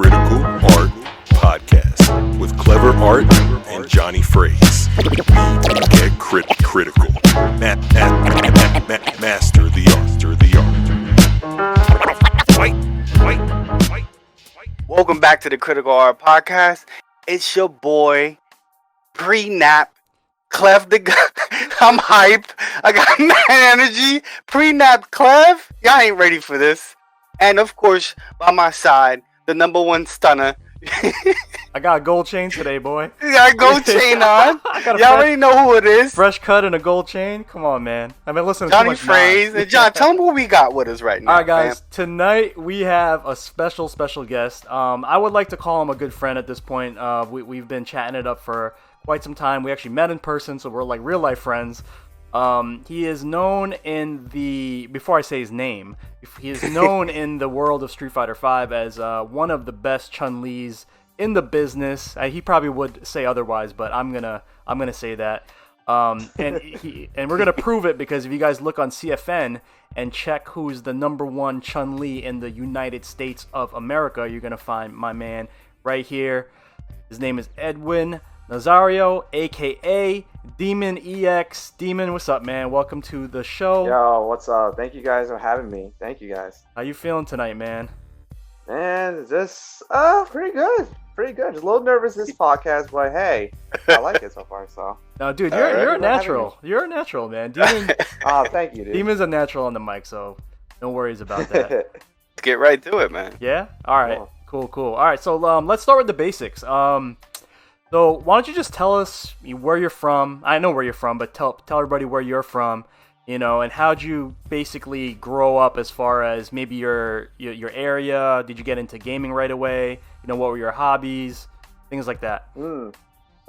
Critical Art Podcast with clever art and jonyfraze. Get critical. Master the art. Welcome back to the Critical Art Podcast. It's your boy, pre-nap, Clev the I'm hyped. I got mad energy. Pre-nap Clev. Y'all ain't ready for this. And of course, by my side, the number one stunner. I got a gold chain today, boy. You got a gold chain on. Y'all already know who it is. Fresh cut and a gold chain. Come on, man. I've been listening to too much jonyfraze. And John, tell them who we got with us right now. All right, guys. Fam. Tonight we have a special guest. I would like to call him a good friend at this point. We've been chatting it up for quite some time. We actually met in person, so we're like real life friends. He is known in the, before I say his name, he is known in the world of Street Fighter V as one of the best Chun-Lis in the business. He probably would say otherwise, but I'm gonna say that. And we're gonna prove it, because if you guys look on CFN and check who's the number one Chun-Li in the United States of America, you're gonna find my man right here. His name is Edwin Nazario, aka Demon EX. Demon, what's up, man? Welcome to the show. Yo, what's up? Thank you guys for having me. Thank you guys. How you feeling tonight, man? Man, just pretty good. Pretty good. Just a little nervous this podcast, but hey, I like it so far. So. No, dude, you're a natural. You're a natural, man. Demon. Oh, thank you, dude. Demon's a natural on the mic, so no worries about that. Let's get right to it, man. Yeah. All right. Cool. All right. So let's start with the basics. So why don't you just tell us where you're from? I know where you're from, but tell everybody where you're from, and how'd you basically grow up as far as maybe your area? Did you get into gaming right away? What were your hobbies? Things like that.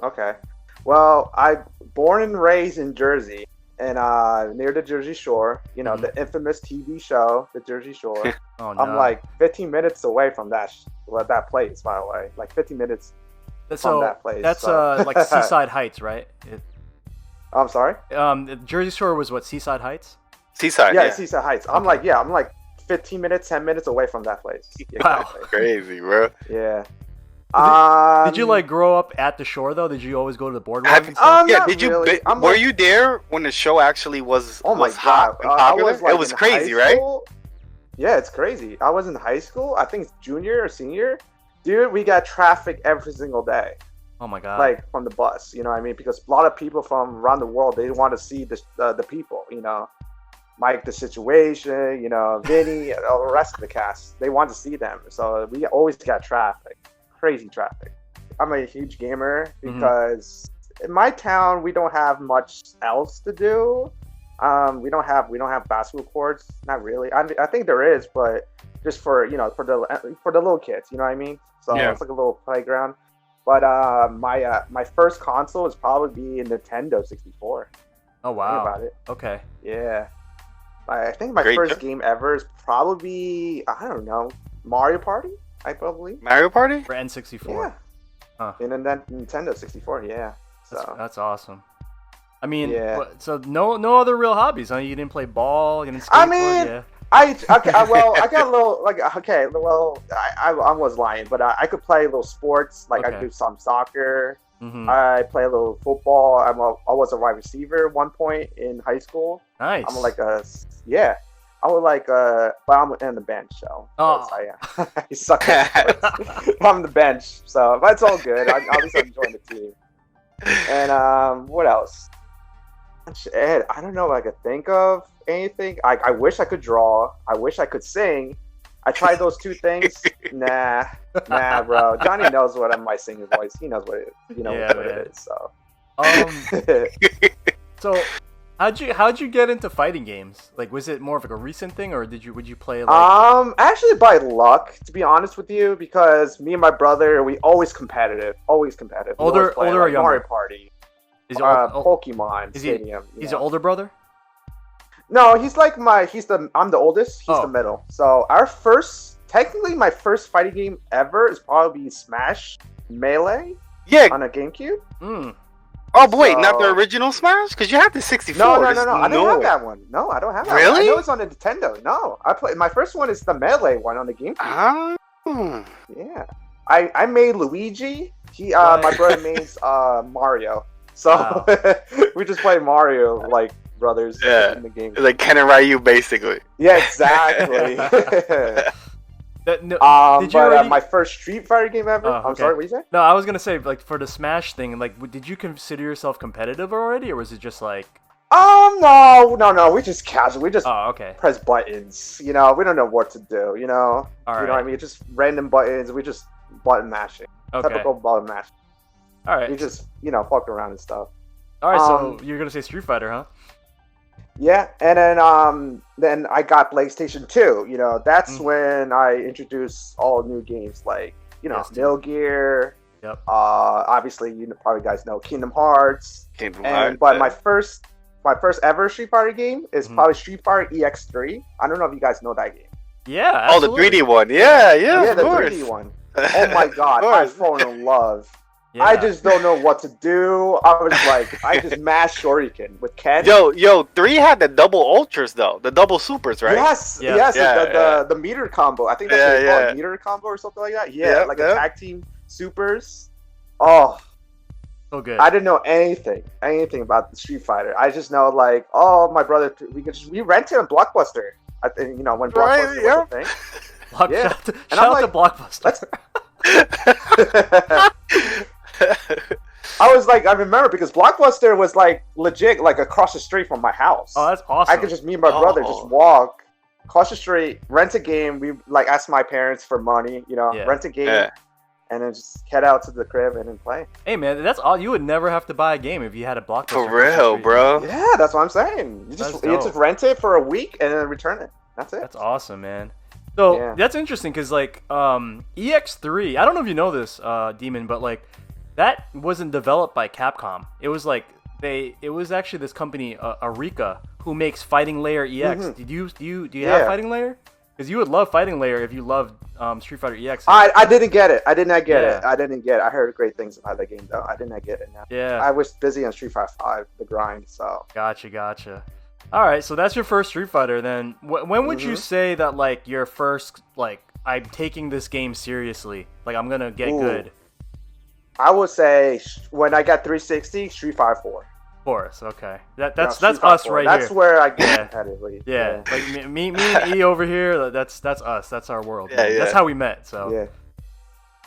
Okay. Well, I born and raised in Jersey, and near the Jersey Shore. The infamous TV show, The Jersey Shore. Oh, no. I'm like 15 minutes away from that place, by the way. Like 15 minutes. From that place. That's like Seaside Heights, right? I'm sorry? Jersey Shore was what, Seaside Heights? Seaside, yeah. Seaside Heights. I'm like 15 minutes, 10 minutes away from that place. Wow. Exactly. Crazy, bro. Yeah. Did you like grow up at the shore though? Did you always go to the boardwalk and stuff? Yeah, did you? Really. Were you there when the show actually was? Oh my was hot god, and popular? it was crazy, right? Yeah, it's crazy. I was in high school. I think it's junior or senior. Dude, we got traffic every single day. Oh my god! Like from the bus, you know what I mean? Because a lot of people from around the world, they want to see the people, Mike, the Situation, Vinny, and all the rest of the cast. They want to see them, so we always got traffic, crazy traffic. I'm a huge gamer because in my town we don't have much else to do. We don't have basketball courts, not really. I think there is, but just for for the little kids, you know what I mean? So yeah. It's like a little playground. But my first console is probably a Nintendo 64. Oh wow! Think about it. Okay. Yeah. I think my first game ever is probably, I don't know, Mario Party. I believe. Mario Party for N64. Yeah. Huh. And then Nintendo 64. Yeah. So that's awesome. I mean, yeah. So no other real hobbies, huh? You didn't play ball, you didn't skateboard? I mean, yeah. I got a little I was lying, but I could play little sports, like I could do some soccer. I play a little football. I was a wide receiver at one point in high school. Nice. I'm like I would like but I'm on the bench, so I suck at sports. I'm the bench, so but it's all good. At least I'm enjoying the team. And what else? Ed, I don't know if I could think of anything. I wish I could draw. I wish I could sing. I tried those two things. Nah, bro. Johnny knows what my singing voice. He knows what it is. What it is. So. So, how'd you get into fighting games? Like, was it more of like a recent thing, or would you play like? Actually, by luck, to be honest with you, because me and my brother, we always competitive. Older or younger? Mario Party. Pokemon Stadium. He's your older brother? No, he's like I'm the oldest. He's the middle. So technically my first fighting game ever is probably Smash Melee. Yeah. On a GameCube. Oh, but wait, not the original Smash? Because you have the 64. No. I don't have that one. No, I don't have that Really? one. I know it's on the Nintendo. No, my first one is the Melee one on the GameCube. Ah. Yeah. I made Luigi. My brother made Mario. So we just play Mario like brothers in the game. Like Ken and Ryu, basically. Yeah, exactly. My first Street Fighter game ever. I'm sorry, what you say? No, I was gonna say like for the Smash thing. Like, did you consider yourself competitive already, or was it just like? No. We just casual. We just press buttons. You know, we don't know what to do. You know, All right. You know what I mean? Just random buttons. We just button mashing. Okay. Typical button mashing. All right. We just fuck around and stuff. All right. So you're gonna say Street Fighter, huh? Yeah, and then I got PlayStation 2. You know, that's when I introduced all new games like Metal Gear. Yep. Obviously, probably guys know Kingdom Hearts. But my first ever Street Fighter game is probably Street Fighter EX3. I don't know if you guys know that game. Yeah. Absolutely. Oh, the 3D one. Yeah, the 3D one. Oh my god, I've fallen in love. Yeah. I just don't know what to do. I was like, I just mashed Shuriken with Ken. Yo, 3 had the double ultras though, the double supers, right? Yes. The meter combo. I think that's what they call it, meter combo or something like that. Yeah, a tag team supers. Oh, so good. I didn't know anything about the Street Fighter. I just know like, my brother, we rented a Blockbuster. I think when Blockbuster was a thing. Shout out to Blockbuster. I remember because Blockbuster was like legit, like across the street from my house. Oh, that's awesome. I could just me and my brother just walk across the street, rent a game. We like ask my parents for money, rent a game, and then just head out to the crib and then play. Hey man, that's all. You would never have to buy a game if you had a Blockbuster. For real, bro. Yeah, that's what I'm saying. You just rent it for a week and then return it. That's it. That's awesome, man. So that's interesting because like EX3, I don't know if you know this, Demon, but like that wasn't developed by Capcom. It was like it was actually this company, Arika, who makes Fighting Layer EX. Do you have Fighting Layer? Because you would love Fighting Layer if you loved Street Fighter EX. I didn't get it. I did not get it. I heard great things about that game though. I did not get it now. Yeah. I was busy on Street Fighter 5, the grind. So. Gotcha. All right, so that's your first Street Fighter. Then when would you say that like your first like I'm taking this game seriously? Like I'm gonna get good. I would say when I got 360, Street Fighter 4. Of course, okay. That's us right here. That's where I get competitively. Yeah, like me and E over here. That's us. That's our world. Yeah. That's how we met. So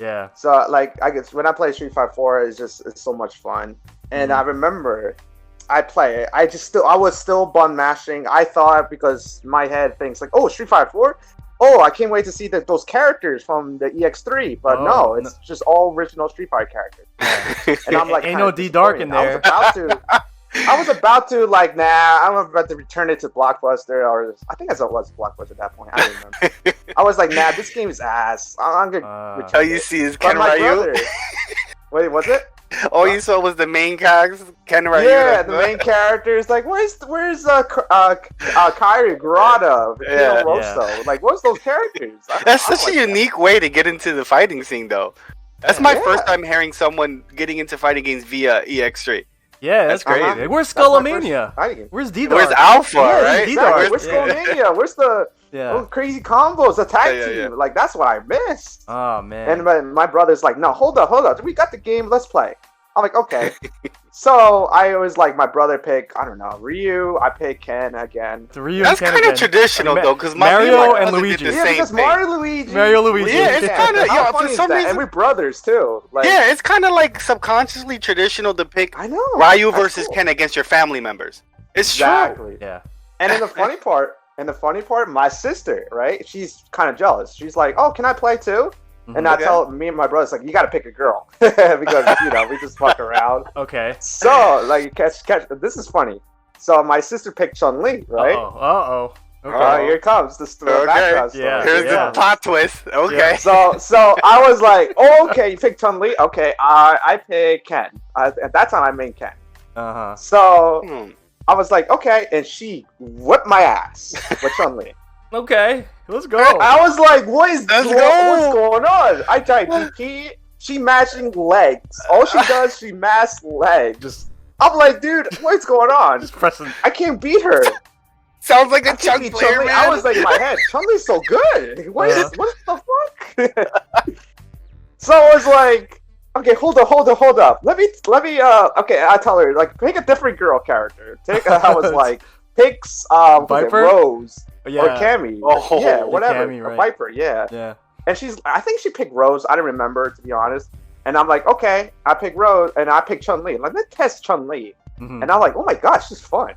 yeah. So like I guess when I play Street Fighter 4, it's so much fun. And I remember I play it. I was still button mashing. I thought because my head thinks like, oh, Street Fighter 4. Oh, I can't wait to see those characters from the EX3. But no, it's just all original Street Fighter characters. Yeah. And I'm like, ain't no D Dark in there. I was about to like, I'm about to return it to Blockbuster, or I think I was Blockbuster at that point. I don't remember. I was like, this game is ass. I'm gonna return it. You see is Ken Ryu. Wait, was it? All you saw was the main characters, Ken Ryu. Yeah, the main characters. Like, where's Kairi Grata, Rosso? Like, what's those characters? That's such a unique way to get into the fighting scene, though. That's my first time hearing someone getting into fighting games via EX3. Yeah, that's great. Where's Skullomania? Where's D-Dark? Where's Alpha, right? D-Dark. Where's Skullomania? Where's the those crazy combos, the tag team? Like, that's what I missed. Oh, man. And my brother's like, no, hold up. We got the game. Let's play. I'm like, okay. So I was like, my brother picked, I don't know, Ryu. I picked Ken again. That's kind of traditional, though, because Mario and Luigi. Because Mario Luigi. Yeah, it's kind of, for some reason. And we're brothers, too. Like, yeah, it's kind of like subconsciously traditional to pick Ryu versus Ken against your family members. It's true. Yeah. And then the funny part, my sister, right? She's kind of jealous. She's like, oh, can I play too? And I tell me and my brother's like, you got to pick a girl because we just fuck around. Okay. So like, catch. This is funny. So my sister picked Chun-Li, right? Okay. Here comes the background story. Here's the plot twist. Okay. Yeah. So I was like, oh, okay, you picked Chun-Li. Okay, I picked Ken. At that time, I made Ken. So I was like, okay, and she whipped my ass with Chun-Li. Okay, let's go. I was like, what's going on? I tried DP. She matching legs. All she does, she masks legs. I'm like, dude, what's going on? Just pressing. I can't beat her. Sounds like a Chun player, man. I was like in my head, Chun-Li's so good. What the fuck? So I was like, okay, hold up. Let me. Okay, I tell her like pick a different girl character. I was like, picks Viper? Rose Yeah. or Cammy. Oh, yeah, whatever. Cammy, Or right. Viper, yeah. Yeah. And I think she picked Rose. I don't remember, to be honest. And I'm like, okay, I picked Rose, and I picked Chun-Li. Like, let's test Chun-Li. Mhm. And I'm like, oh my gosh, she's fun.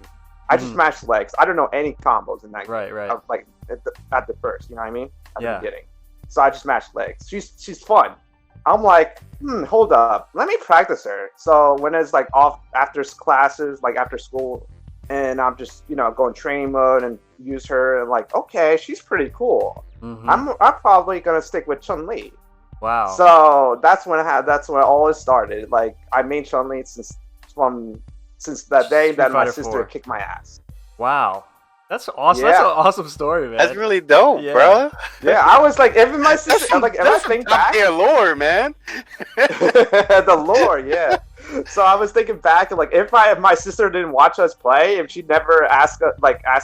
I just smashed legs. I don't know any combos in that game. Right. Like at the first, you know what I mean? At Yeah. the beginning. So I just smashed legs. She's fun. I'm like, hold up, let me practice her. So when it's like off after classes, like after school, and I'm just going training mode and use her, and like, okay, she's pretty cool. Mhm. I'm probably gonna stick with Chun-Li. Wow. So that's when all it started. Like I made Chun-Li since that day that my Fighter sister 4. kicked my ass. Wow. That's awesome. Yeah. That's an awesome story, man. That's really dope, Yeah. bro. Yeah, I was like, even my sister, like, if I think back, Their lore, man. the lore, yeah. So I was thinking back, like, if my sister didn't watch us play, if she never asked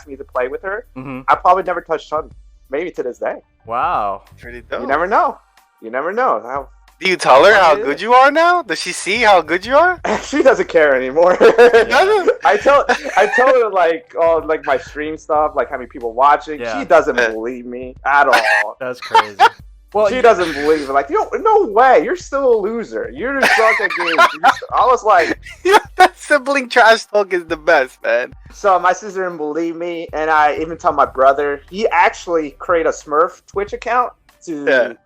me to play with her, Mhm. I probably never touched Chun. Maybe to this day. Wow. Pretty dope. You never know. You never know. Do you tell her how Yeah. good you are now? Does she see how good you are? She doesn't care anymore. Doesn't? I tell her like my stream stuff, like how many people watching. Yeah. She doesn't believe me at all. That's crazy. Well, She doesn't believe it. Like, no way. You're still a loser. You're just suck at games. I was like, That sibling trash talk is the best, man. so my sister didn't believe me, and I even told my brother. He actually created a Smurf Twitch account to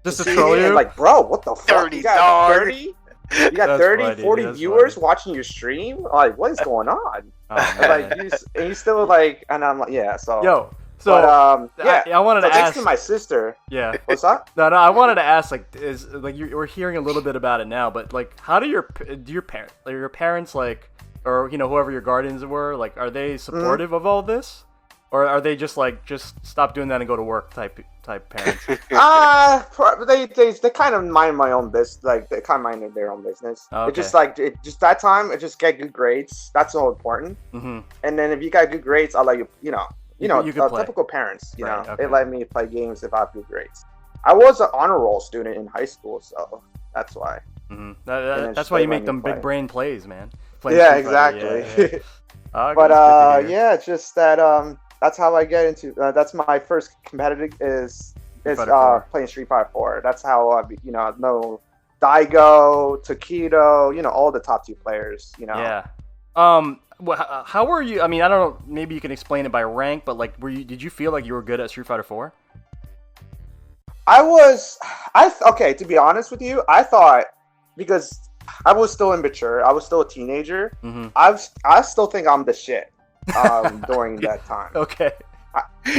just to see troll me, you. and like, bro, what the fuck? 30 You got dog. 30? You got That's 30, funny, 40 that's viewers funny. watching your stream? Like, what is going on? Oh, And, man. like, you still like, and I'm like, yeah. So, Yo, so but yeah. I wanted So to thanks ask. to my sister. Yeah. What's up? No, I wanted to ask, like, we're hearing a little bit about it now, but like, how do your parents like, or whoever your guardians were, like, are they supportive of all this, or are they just like, just stop doing that and go to work type parents? They kind of mind my own business. Like they kind of mind their own business. Oh, It just like that time. It just get good grades. That's all important. Mm-hmm. And then if you got good grades, I'll let you. You could play. typical parents. Right, okay. They let me play games if I have good grades. I was an honor roll student in high school, so that's why. Mm-hmm. then That's just why you let make me them play. big brain plays, man. Playing Yeah, Street Fighter, exactly. yeah. Oh, But that's good to hear. yeah, it's just that that's how I get into. That's my first competitive is Fighter 4. playing Street Fighter 4. That's how I know Daigo, Takedo, all the top 2 players. Yeah. How were you? I mean, I don't know. Maybe you can explain it by rank, but like, did you feel like you were good at Street Fighter 4? Okay, to be honest with you, I thought because I was still immature, I was still a teenager. Mm-hmm. I still think I'm the shit during that time. Okay.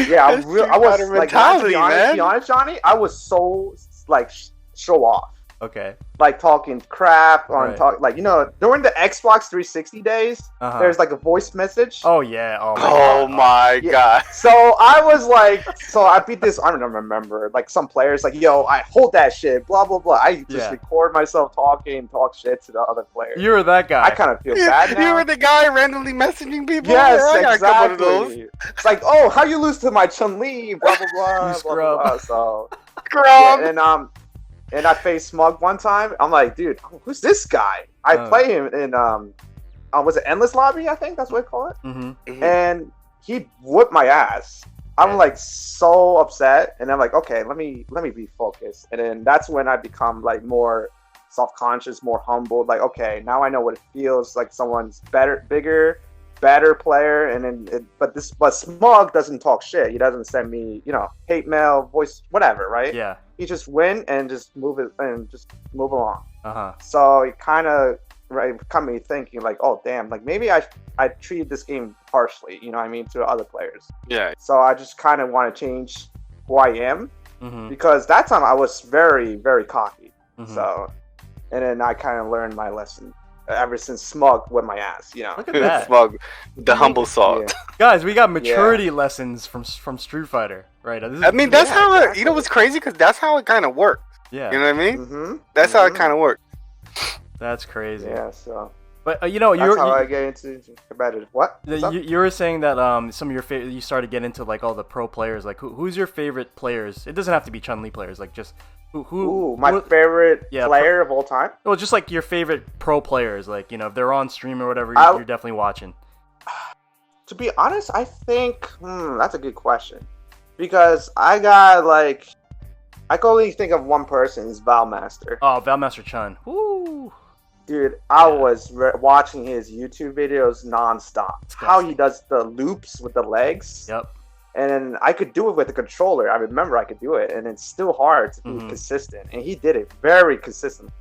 Yeah, I That's was Street Fighter like, to be mentality, honest, man. to be honest, Johnny, I was so like show off. Okay. Like talking crap on Right. during the Xbox 360 days, Uh-huh. there's like a voice message. Oh yeah. Oh my Oh God. my Yeah. god. So I was like, I beat this. I don't remember. Like some players, like, yo, I hold that shit. Blah blah blah. I just Yeah. record myself talk shit to the other players. You were that guy. I kind of feel bad now. You were the guy randomly messaging people? Yes, Yeah, I got a couple of those. exactly. It's like, oh, how you lose to my Chun-Li? Blah blah blah. You blah, scrub. blah, blah. So Scrub. yeah, and I faced Smug one time. I'm like, dude, who's this guy? I Oh. play him in was it Endless Lobby? I think that's what they call it. Mm-hmm. And he whooped my ass. I'm Yeah. like so upset, and I'm like, okay, let me be focused. And then that's when I become like more self-conscious, more humble. Like, okay, now I know what it feels like. Someone's bigger player, and then but Smug doesn't talk shit. He doesn't send me hate mail, voice, whatever, right? Yeah. He just win and just move it and just move along. Uh-huh. So it kind of got me thinking, like, oh damn, like maybe I treated this game harshly, you know what I mean, to other players. Yeah. So I just kind of want to change who I am, Mm-hmm. because that time I was very, very cocky. Mm-hmm. So, and then I kind of learned my lesson ever since Smug whipped my ass, Look at that. Smug. The humble salt. Yeah. Guys, we got maturity lessons from Street Fighter, right? This is, I mean, that's Yeah, how it. exactly. You know what's crazy? Because that's how it kind of works. yeah, You know what I mean? Mm-hmm. That's how it kind of works. that's crazy. Yeah, so But that's how I you get into competitive. What? What's up? you were saying that some of your you started getting into like all the pro players. Like who's your favorite players? It doesn't have to be Chun-Li players. Like just Ooh, my favorite player of all time? Well, just like your favorite pro players. Like, you know, if they're on stream or whatever, you're definitely watching. To be honest, I think... that's a good question. Because I got, like... I can only think of one person, is Valmaster. Oh, Valmaster Chun. Woo! Dude, I was watching his YouTube videos nonstop. How he does the loops with the legs. Yep. And I could do it with the controller. I remember I could do it, and it's still hard to be consistent. And he did it very consistent.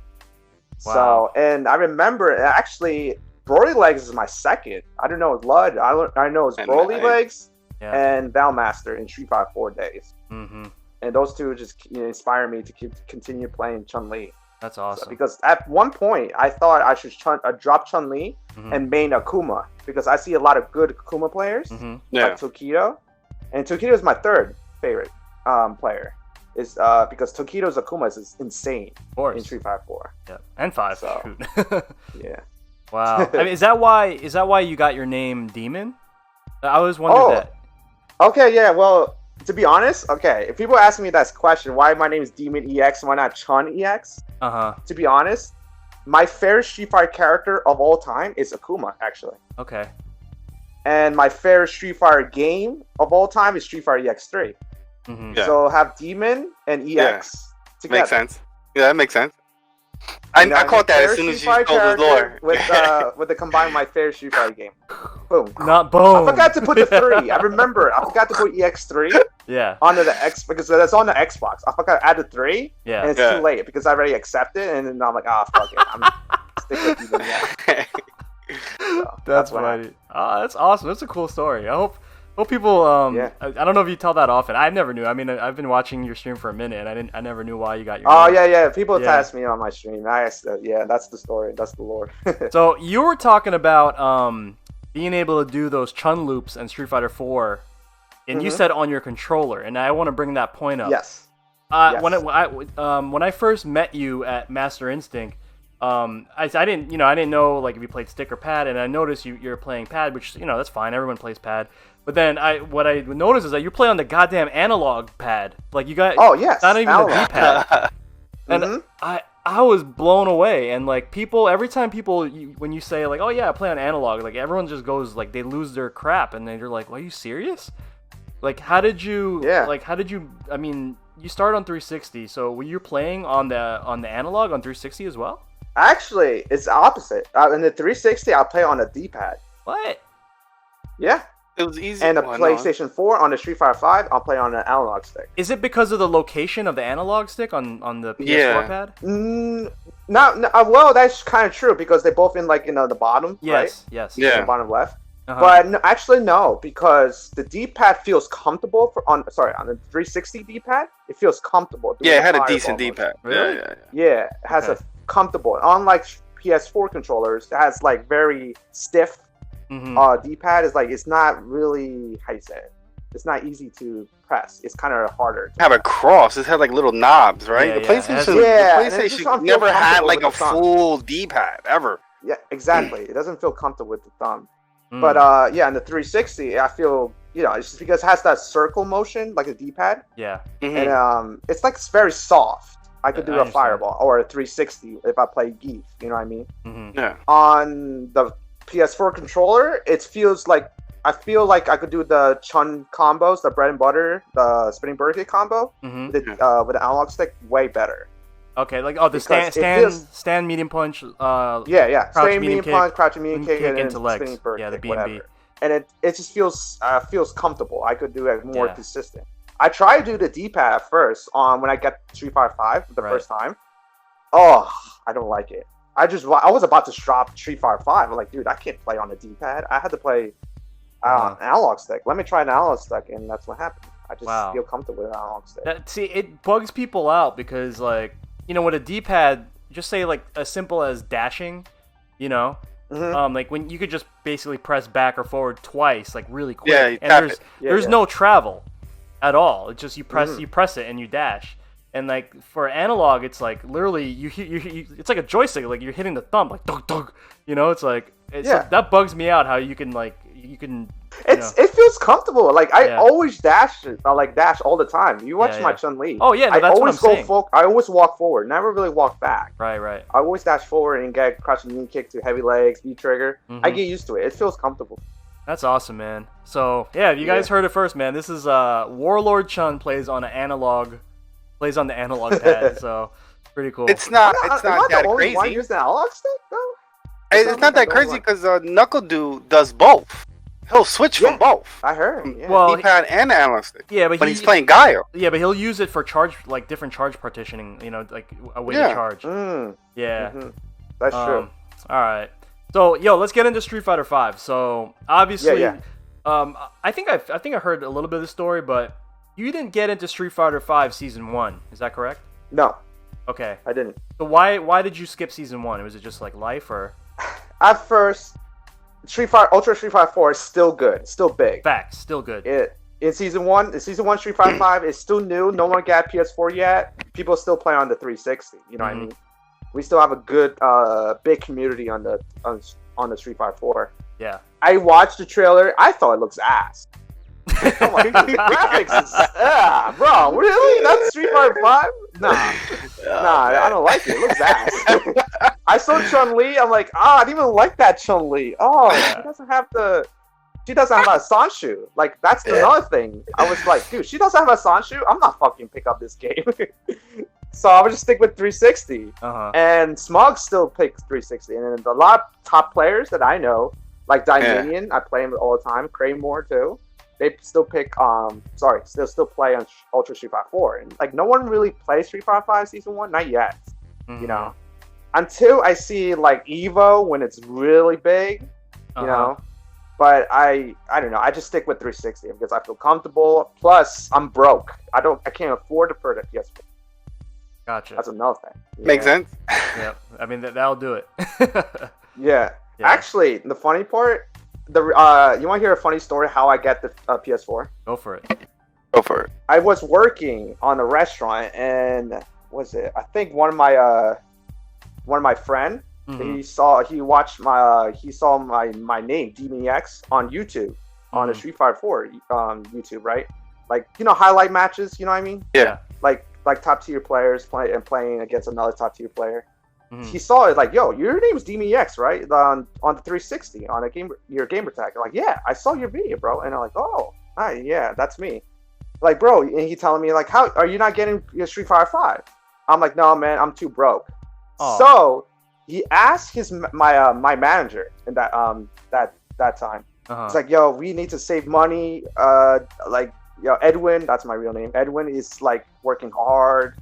Wow. So, and I remember actually, Broly legs is my second. I don't know his Lud. I know his Broly legs and Valmaster in Street Fighter 4 days. Mm-hmm. And those two just inspire me to continue playing Chun-Li. That's awesome. So, because at one point, I thought I should drop Chun-Li and main Akuma. Because I see a lot of good Akuma players, like Tokido. And Tokido is my third favorite player. Is because Tokido's Akuma is insane in Street Fighter 4. Yeah, and 5. So, yeah. Wow. I mean, is that why you got your name Demon? I always wondered that. Okay, yeah. Well, to be honest, if people ask me that question, why my name is Demon EX, why not Chun EX? To be honest, my favorite Street Fighter character of all time is Akuma, actually. Okay. And my favorite Street Fighter game of all time is Street Fighter EX3. So have Demon and EX together. Makes sense. Yeah, that makes sense. I caught that as soon as you told the lore. With the combined my favorite Street Fighter game. Boom. Not boom. I forgot to put the 3. I remember. I forgot to put EX3 onto the X because that's on the Xbox. I forgot to add the 3 and it's too late because I already accepted and then I'm like, fuck it. I'm sticking with Demon EX. So, that's funny. That's awesome. That's a cool story. I hope people. I don't know if you tell that often. I never knew. I mean, I've been watching your stream for a minute, and I never knew why you got your. Oh name. Yeah. People ask me on my stream. That's the story. That's the lore. So you were talking about being able to do those Chun loops in Street Fighter 4, and you said on your controller, and I want to bring that point up. Yes. When I first met you at Master Instinct. I didn't know like if you played stick or pad, and I noticed you're playing pad, which that's fine. Everyone plays pad. But then what I noticed is that you play on the goddamn analog pad. Like you got not even the D-pad. And I was blown away. And like every time when you say like, oh yeah, I play on analog, like everyone just goes like they lose their crap, and then you're like, well, are you serious? Like how did you? I mean, you started on 360, so were you playing on the analog on 360 as well? Actually, it's the opposite. In the 360, I'll play on a D-pad. What? Yeah. It was easy. And the PlayStation 4 on the Street Fighter 5, I'll play on an analog stick. Is it because of the location of the analog stick on the PS4 pad? Well, that's kind of true because they're both in like the bottom, right? Yes. Yeah. The bottom left. But no, actually, no, because the D-pad feels comfortable on the 360 D-pad. It feels comfortable. Yeah, it had a decent D-pad. Really? Yeah, it has a comfortable. Unlike PS4 controllers, it has like very stiff. D-pad is like it's not really how you say it. It's not easy to press. It's kind of harder. Have a cross. It had like little knobs, right? The PlayStation never had like a full D-pad ever. Yeah, exactly. It doesn't feel comfortable with the thumb. But in the 360, I feel it's just because it has that circle motion like a D-pad. Yeah. And it's like it's very soft. I could do a fireball or a 360 if I play Geef. You know what I mean? Yeah. On the PS4 controller, I feel like I could do the Chun combos, the bread and butter, the spinning burger combo with the analog stick way better. Okay, like the stand medium punch. Stand medium punch, crouching medium kick, and into legs. Spinning bird the kick, B&B. whatever. And it just feels comfortable. I could do it more consistent. I tried to do the D-pad first when I got Street Fighter 5 the first time. Oh, I don't like it. I was about to drop Street Fighter 5. I'm like, dude, I can't play on the D-pad. I had to play an analog stick. Let me try an analog stick, and that's what happened. I just feel comfortable with an analog stick. It bugs people out because, like, with a D-pad, just say like as simple as dashing, like when you could just basically press back or forward twice, like really quick. Yeah, and there's no travel at all. It's just you press it and you dash. And like for analog, it's like literally you it's like a joystick, like you're hitting the thumb, like dug dug. It's like that bugs me out how you can like you can. It feels comfortable. Like I Yeah. always dash all the time. You watch Yeah, my yeah. Chun-Li. Oh yeah, no, I that's always what I'm saying. I always walk forward, never really walk back. Right. I always dash forward and get crouching knee kick to heavy legs, V trigger. I Mhm. get used to it. It feels comfortable. That's awesome, man. So yeah, you guys heard it first, man. This is Warlord Chun plays on the analog pad. So pretty cool. It's not Am I that the only one crazy. using the analog stick though? It's not that crazy because Knuckle Dude does both. He'll switch from both. I heard. Yeah. Well, D-pad and the analog stick. yeah, but When he's playing Guile. Yeah, but he'll use it for different charge partitioning. You know, like a way to Yeah. charge. Yeah. That's true. All right. So, let's get into Street Fighter V. So, obviously, Yeah. I think I heard a little bit of the story, but you didn't get into Street Fighter V Season 1. Is that correct? No, Okay. I didn't. So why did you skip Season 1? Was it just like life or At first, Ultra Street Fighter 4 is still good, still big. facts? Still good. In season one Street Fighter 5 is still new. No one got PS4 yet. People still play on the 360. You know what I mean? We still have a good, big community on the Street Fighter 4. Yeah. I watched the trailer. I thought it looks ass. I'm like, graphics is, bro, really? That's Street Fighter 5? Nah, I don't like it. It looks ass. I saw Chun-Li. I'm like, I didn't even like that Chun-Li. She doesn't have a Sanshu. Like, that's another thing. I was like, dude, she doesn't have a Sanshu? I'm not fucking pick up this game. So I would just stick with 360. And Smog still picks 360. And then a lot of top players that I know, like Dominion, I play him all the time. Kraymore too. They still pick still play on Ultra Street Fighter 4. And like no one really plays Street Fighter 5 Season 1, not yet. You know. Until I see like Evo when it's really big, you know. But I don't know. I just stick with 360 because I feel comfortable. Plus, I'm broke. I can't afford to put a PS4. Gotcha. That's another thing. Yeah. Makes sense. Yeah. I mean that'll do it. Yeah. Actually, the funny part, you want to hear a funny story how I get the PS4? Go for it. Go for it. I was working on a restaurant, and I think one of my friend, he saw my name Demon EX on YouTube on the Street Fighter 4 YouTube, right? Like, you know, highlight matches, you know what I mean? Yeah. Like top tier players playing against another top tier player. He saw it like, yo, your name's Demon EX, right? On the 360 on your gamer tag. I'm like, yeah, I saw your video, bro. And I'm like, oh, hi, yeah, that's me. Like, bro, and he telling me like, how are you not getting your Street Fighter 5? I'm like, no, man, I'm too broke. Oh. So he asked my manager in that time. It's like, yo, we need to save money. Edwin, that's my real name. Edwin is like working hard,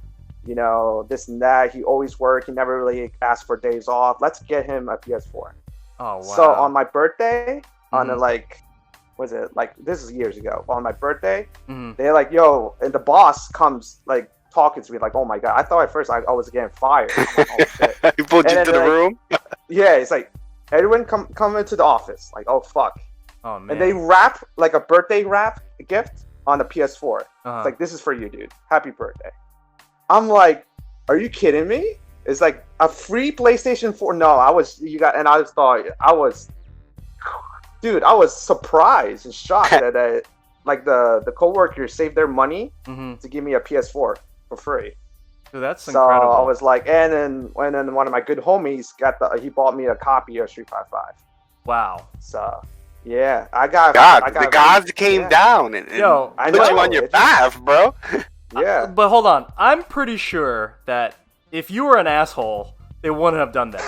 you know, this and that. He always worked. He never really asked for days off. Let's get him a PS4. Oh wow. So on my birthday, this is years ago. On my birthday, they're like, yo, and the boss comes like talking to me like, oh my god. I thought at first I was getting fired. I'm like, oh shit. He pulled you into the room. Yeah, it's like, Edwin come into the office. Like, oh fuck. Oh man. And they wrap like a birthday wrap gift on the PS4. It's like, this is for you, dude. Happy birthday. I'm like, are you kidding me? It's like a free PlayStation 4. No, I was surprised and shocked that the coworkers saved their money to give me a PS4 for free. Dude, that's incredible. So I was like, and then one of my good homies he bought me a copy of Street Fighter 5. Wow. So yeah, the gods came down and put you on your path, bro. Yeah. But hold on. I'm pretty sure that if you were an asshole, they wouldn't have done that.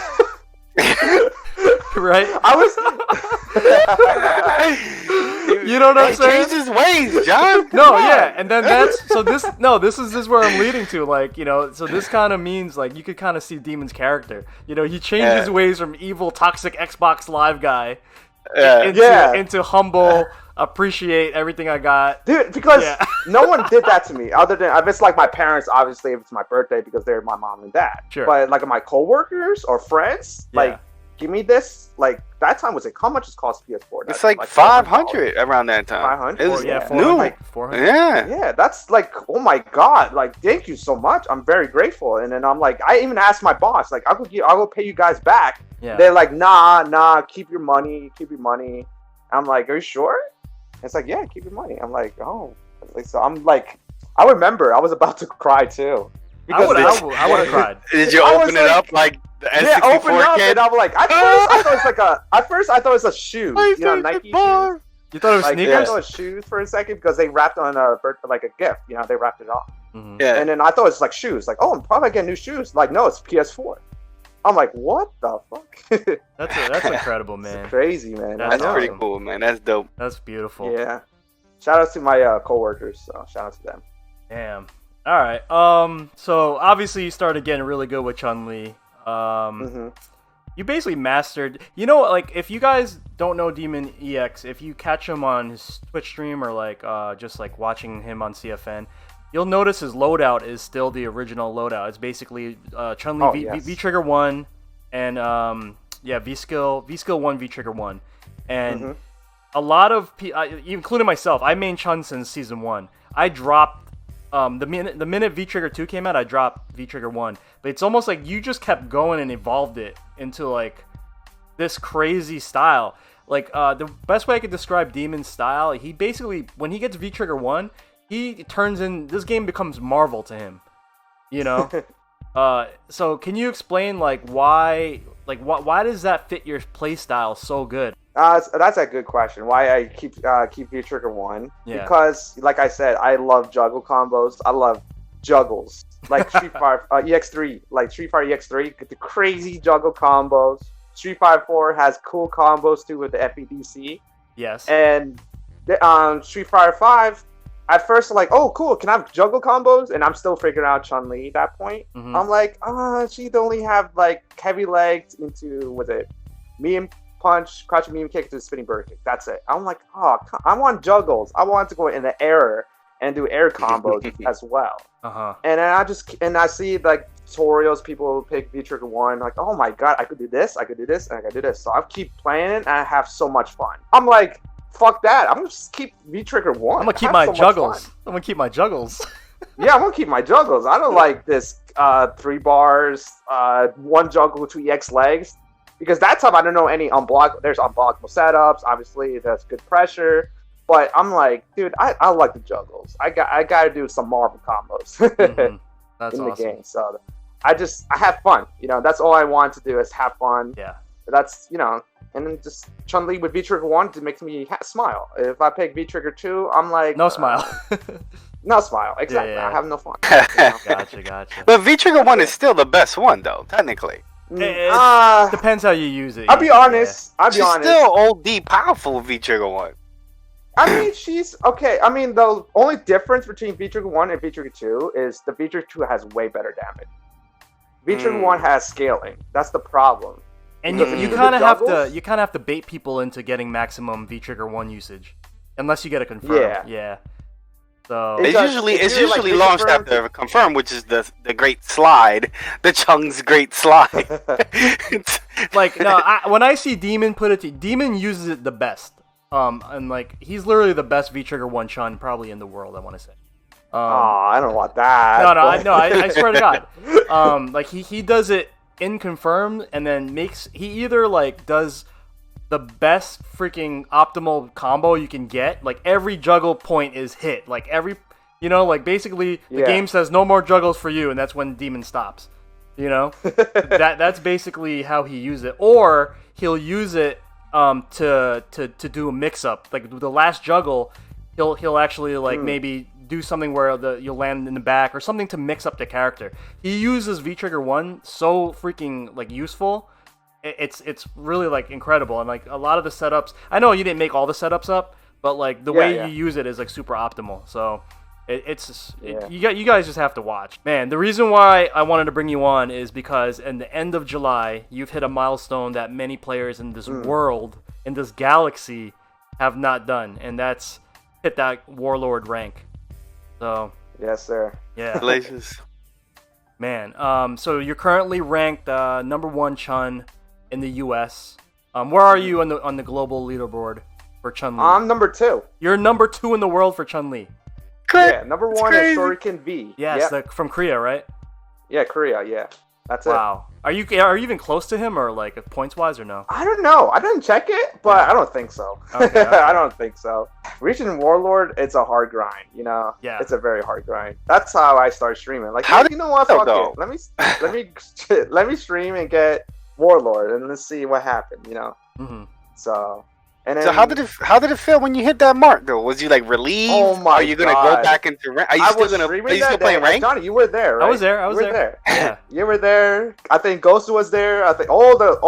Right? You know what I'm saying? He changed his ways, John. No, yeah, and then this is where I'm leading to, like, you know, so this kind of means, like, you could kind of see Demon's character. You know, he changed his ways from evil, toxic Xbox Live guy into humble, appreciate everything I got. Dude, because no one did that to me, other than, if it's like my parents, obviously, if it's my birthday, because they're my mom and dad. Sure. But, like, my coworkers or friends, like, give me this, like, that time was like, how much it cost PS4? It's like 500 around that time. 500? It was 400, new. like 400. Yeah. Yeah, that's like, oh my god, like, thank you so much. I'm very grateful. And then I'm like, I even asked my boss, like, I will pay you guys back. Yeah. They're like, nah, keep your money. I'm like, are you sure? It's like, yeah, keep your money. I'm like, oh. So I'm like, I remember I was about to cry too. I would have cried. Did you I was open it up like the N64 Yeah, open up, kid? and I'm like, at first I thought it was a shoe, Nike shoes. You thought it was Like, sneakers? I thought it was shoes for a second because they wrapped on a gift. They wrapped it off. Mhm. Yeah. And then I thought it was like shoes. Like, oh, I'm probably getting new shoes. Like, no, it's PS4. I'm like, what the fuck? That's incredible, man. It's crazy, man. That's That's pretty awesome. cool, man. That's dope. That's beautiful. Yeah. Shout out to my coworkers. So shout out to them. Damn. All right. So obviously you started getting really good with Chun-Li. You basically mastered. You know, like if you guys don't know Demon EX, if you catch him on his Twitch stream or like just like watching him on CFN, you'll notice his loadout is still the original loadout. It's basically Chun-Li V Trigger 1 and V Skill 1 V Trigger 1, and a lot of including myself, I main Chun since season 1. I dropped the minute V Trigger 2 came out, I dropped V Trigger 1. But it's almost like you just kept going and evolved it into like this crazy style. Like the best way I could describe Demon's style, he basically when he gets V Trigger 1, he turns in this game becomes Marvel to him. You know? So can you explain like why does that fit your play style so good? That's a good question. Why I keep V Trigger 1? Yeah. Because, like I said, I love juggle combos. I love juggles. Like Street Fighter EX3. Like Street Fighter EX3, get the crazy juggle combos. Street Fighter 4 has cool combos too with the FEDC. Yes. And Street Fighter 5, at first I'm like, oh cool, can I have juggle combos? And I'm still figuring out Chun-Li at that point. I'm like, she'd only have like heavy legs into medium punch, crouching medium kick to spinning bird kick. That's it. I'm like, I want juggles. I want to go in the air and do air combos as well. And then I see like tutorials, people pick V Trigger 1, like, oh my god, I could do this, and I could do this. So I keep playing it and I have so much fun. I'm like, fuck that. I'm gonna just keep V Trigger 1. I'm gonna keep my juggles. I'm gonna keep my juggles. Yeah, I'm gonna keep my juggles. I don't like this 3 bars, 1 juggle with 2 EX legs. Because that time I don't know any there's unblockable setups, obviously there's good pressure. But I'm like, dude, I like the juggles. I gotta do some Marvel combos That's in awesome. the game. So I have fun. That's all I want to do is have fun. Yeah. That's and then just Chun-Li with V Trigger 1 makes me smile. If I pick V Trigger 2, I'm like no smile. No smile. Exactly. Yeah. I have no fun. Gotcha. But V Trigger 1 is still the best one though, technically. It depends how you use it. I'll be honest. She's still OD powerful V Trigger 1. I mean, she's okay. I mean, the only difference between V Trigger 1 and V Trigger 2 is the V Trigger 2 has way better damage. V Trigger 1 has scaling. That's the problem. And you kind of have to bait people into getting maximum V Trigger 1 usage, unless you get a confirm. Yeah. So It's usually launched after confirm, which is the great slide, the Chung's great slide. like no, when I see Demon put it, Demon uses it the best. And like he's literally the best V Trigger 1 Chun probably in the world. I want to say. I don't want that. No, I swear to God. Like he does it in confirm, and then he either like does the best freaking optimal combo you can get. Like every juggle point is hit. Like like basically the game says no more juggles for you, and that's when Demon stops. That's basically how he uses it. Or he'll use it to do a mix up. Like the last juggle, he'll actually like maybe do something where you'll land in the back or something to mix up the character. He uses V Trigger 1 so freaking like useful. It's really like incredible, and like a lot of the setups. I know you didn't make all the setups up, but like the way you use it is like super optimal. So you guys just have to watch. Man, the reason why I wanted to bring you on is because in the end of July, you've hit a milestone that many players in this world, in this galaxy, have not done, and that's hit that Warlord rank. So yes, sir. Yeah. Congratulations. Man, so you're currently ranked number 1 Chun in the U.S. Where are you on the global leaderboard for Chun-Li? I'm number 2. You're number 2 in the world for Chun-Li. Yeah, number 1 is Shuriken V. Yes, from Korea, right? Yeah, Korea. Yeah. That's it. Wow. Are you even close to him, or like points wise, or no? I don't know. I didn't check it, but I don't think so. Okay. I don't think so. Reaching Warlord, it's a hard grind. Yeah. It's a very hard grind. That's how I started streaming. Like, How hey, you know what? Fuck go? it. Let me stream and get Warlord, and let's see what happened. So. And then, So how did it feel when you hit that mark though? Was you like relieved? Oh my Are you gonna God. go back into rank? Are you still playing rank? Johnny, you were there, right? I was there. I was there. Yeah. You were there. I think Ghost was there. I think all the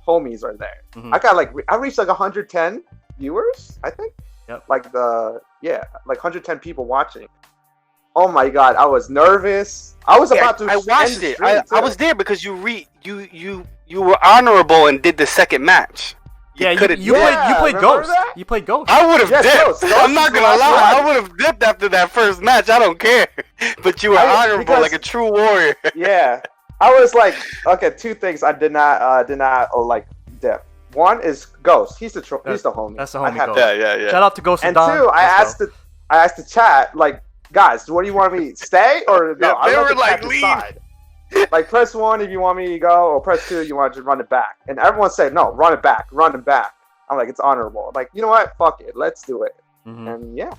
homies are there. Mhm. I reached like 110 viewers, I think. Yep. Like 110 people watching. Oh my God, I was nervous. I was about to. I watched end the it. stream, I too. was there because you were honorable and did the second match. Yeah, you played remember Ghost. that? You played Ghost. I would have Yes, dipped. Ghost I'm not was gonna the last lie. one. I would have dipped after that first match. I don't care. But you were Right, honorable because- like a true warrior. Yeah, I was like, okay, two things I did not like dip. One is Ghost. He's the homie. That's the I homie have Ghost. to- Yeah. Shout out to Ghost And Don. two, Let's go. I asked the chat, like, guys, what do you want me to stay or no? Yeah, I they let were the chat like, leave. decide. Like, press 1 if you want me to go, or press 2 if you want to just run it back. And everyone said, no, run it back. I'm like, it's honorable. I'm like, you know what? Fuck it. Let's do it. Mhm. And yeah,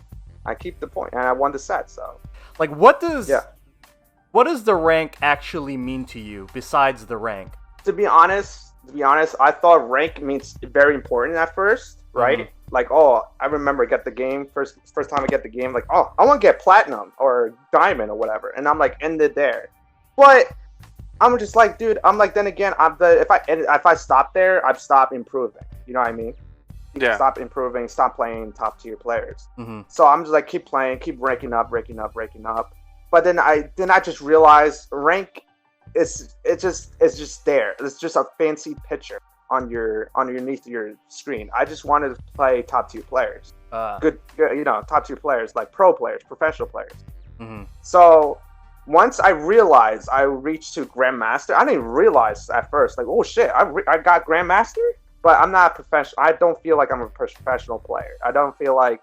I keep the point, and I won the set. So Like, what does Yeah. the rank actually mean to you besides the rank? to be honest, I thought rank means very important at first, right? Mhm. Like, oh, I remember get the game first time I get the game, like, oh, I want to get platinum or diamond or whatever, and I'm like, ended there. But I'm just like, dude, I'm like, then again, if I stop there, I've stopped improving. You know what I mean? Yeah. Stop improving, stop playing top tier players. Mhm. So I'm just like, keep playing, keep ranking up. But then I just realized rank it's just there. It's just a fancy picture on your underneath your screen. I just wanted to play top tier players. Good, top tier players, like pro players, professional players. Mhm. So once I realized I reached to Grandmaster, I didn't realize at first, like, oh shit, I got Grandmaster, but I'm not a professional. I don't feel like I'm a professional player. I don't feel like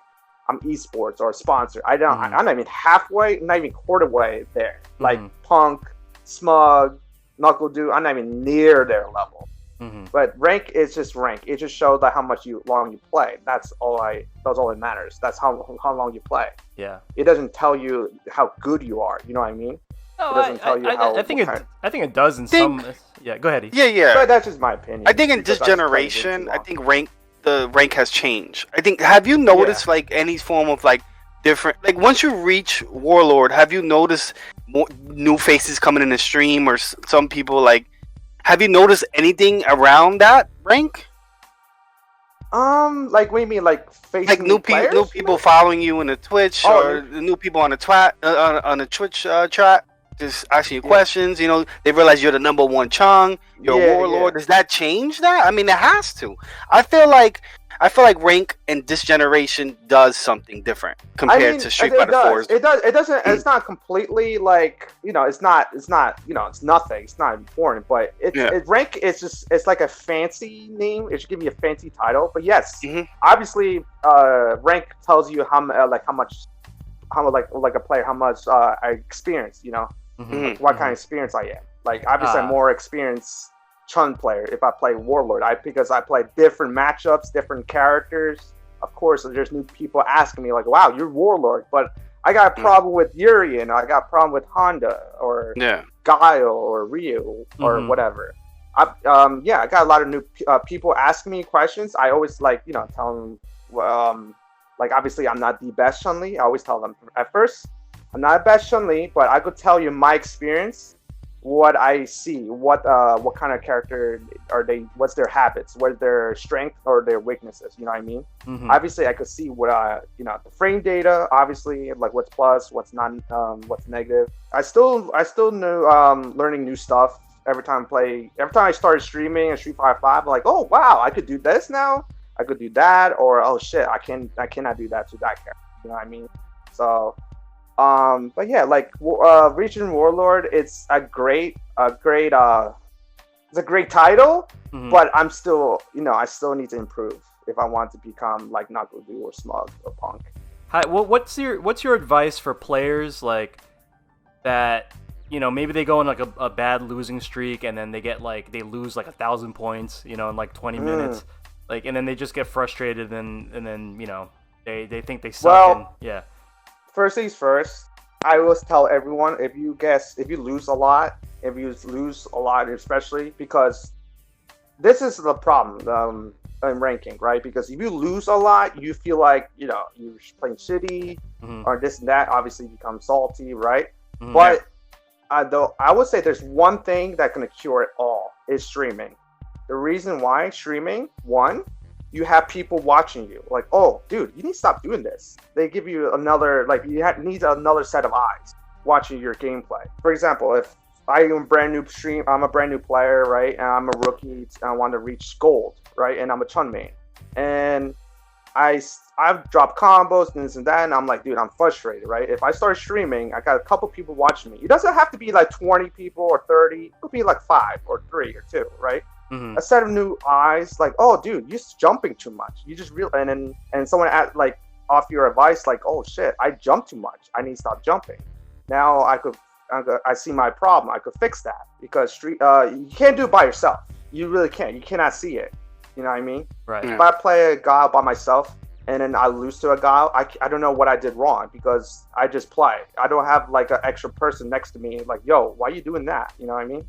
I'm esports or a sponsor. I'm not even halfway, not even quarter way there. Like Punk, Smug, Knuckle Dude, I'm not even near their level. Mhm. But rank is just rank. It just shows like how much long you play. That's all that matters. That's how long you play. Yeah. It doesn't tell you how good you are. You know what I mean? No, It doesn't tell you how. I think it does in some. Yeah, go ahead. Yeah. But that's just my opinion. I think in because this I just played it generation, too I long. think the rank has changed. I think, have you noticed like any form of like different, like once you reach Warlord, have you noticed more new faces coming in the stream, or some people like, have you noticed anything around that rank? Like what do you mean, like facing Like new players? people following you in the Twitch, Oh, or the new people on the on the Twitch chat, just asking you questions. You know, they realize you're the #1 Chung, you're a Warlord. Yeah. Does that change that? I mean, it has to. I feel like rank in this generation does something different compared to Street Fighter 4's. It doesn't. It's not completely like, it's not. It's nothing. It's not important. But rank is just. It's like a fancy name. It should give you a fancy title. But yes, obviously, rank tells you how much a player, how much I experience. What kind of experience I am. Like obviously, I'm more experienced Chun player if I play Warlord. Because I play different matchups, different characters. Of course, there's new people asking me like, "Wow, you're Warlord," but I got a problem with Yuri, and I got a problem with Honda or Guile or Ryu or whatever. I got a lot of new people asking me questions. I always tell them, like obviously I'm not the best Chun-Li. I always tell them at first, I'm not the best Chun-Li, but I could tell you my experience. What I see, what kind of character are they? What's their habits? What's their strength or their weaknesses? You know what I mean? Obviously, I could see what the frame data. Obviously, like what's plus, what's not, what's negative. I still know learning new stuff every time I started streaming a Street Fighter 5. Like, oh wow, I could do this now. I could do that, or oh shit, I cannot do that to that character. You know what I mean? So. But yeah, like reaching Warlord, it's a great title, but I'm still, I still need to improve if I want to become like Knuckle Dude or Smug or Punk. Hi, what's your advice for players like that maybe they go in like a bad losing streak, and then they lose like 1,000 points, in like 20 minutes, and then they just get frustrated, and then they think they suck. Well, first things first, I always tell everyone, if you lose a lot, especially because this is the problem in ranking, right? Because if you lose a lot, you feel like you're playing shitty, or this and that. Obviously, you become salty, right? But though I would say there's one thing that can cure it all is streaming. The reason why streaming, one, you have people watching you. Like, oh, dude, you need to stop doing this. They give you another, need another set of eyes watching your gameplay. For example, if I'm a brand new player, right? And I'm a rookie, and I want to reach gold, right? And I'm a Chun main. And I've dropped combos and this and that, and I'm like, dude, I'm frustrated, right? If I start streaming, I got a couple people watching me. It doesn't have to be like 20 people or 30. It could be like 5 or 3 or 2, right? A set of new eyes, like, oh, dude, you're jumping too much. You just and someone off your advice, like, oh shit, I jump too much. I need to stop jumping. Now I see my problem. I could fix that because you can't do it by yourself. You really can't. You cannot see it. You know what I mean? Right. If I play a guy by myself and then I lose to a guy, I don't know what I did wrong because I just play. I don't have like an extra person next to me like, yo, why are you doing that? You know what I mean?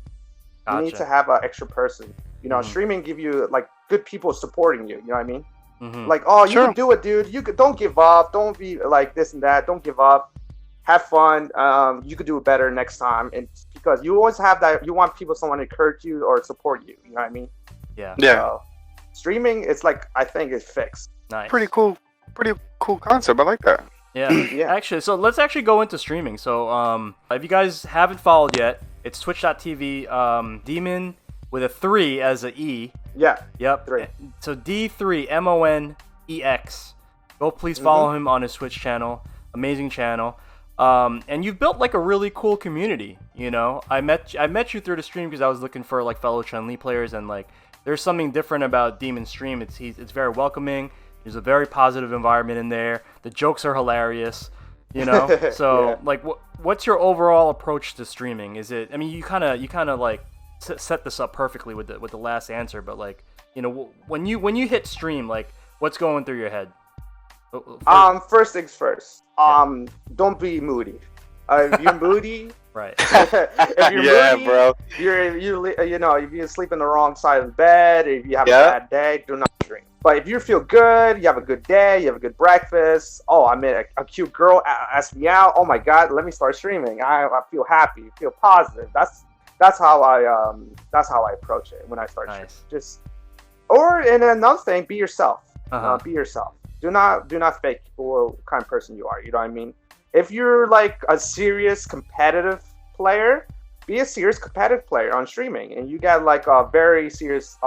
Gotcha. You need to have an extra person. Streaming give you like good people supporting you. You know what I mean? Like, oh, you can do it, dude. Don't give up. Don't be like this and that. Don't give up. Have fun. You could do it better next time. And because you always have that, you want someone to encourage you or support you. You know what I mean? Yeah. So, streaming, it's like, I think it's fixed. Nice. Pretty cool concept. I like that. Yeah. Actually, so let's actually go into streaming. So, if you guys haven't followed yet, it's twitch.tv, Demon with a 3 as a E. Yeah. Yep. 3. So D3MONEX. Go please follow him on his Twitch channel. Amazing channel. And you've built like a really cool community. I met you through the stream because I was looking for like fellow Chun-Li players, and like there's something different about Demon's stream. It's very welcoming. There's a very positive environment in there. The jokes are hilarious. So like what's your overall approach to streaming? Is it? I mean, you kind of like set this up perfectly with the last answer, but like when you hit stream, like what's going through your head? First things first. Don't be moody. If you're moody, right? If you're moody, bro. If you sleep in the wrong side of the bed, if you have a bad day, do not stream. But if you feel good, you have a good day, you have a good breakfast. Oh, I met a cute girl asked me out. Oh my God, let me start streaming. I feel happy, feel positive. That's how I approach it when I start streaming. And another thing, be yourself. Be yourself. Do not fake what kind of person you are. You know what I mean? If you're like a serious competitive player, be a serious competitive player on streaming, and you get like a very serious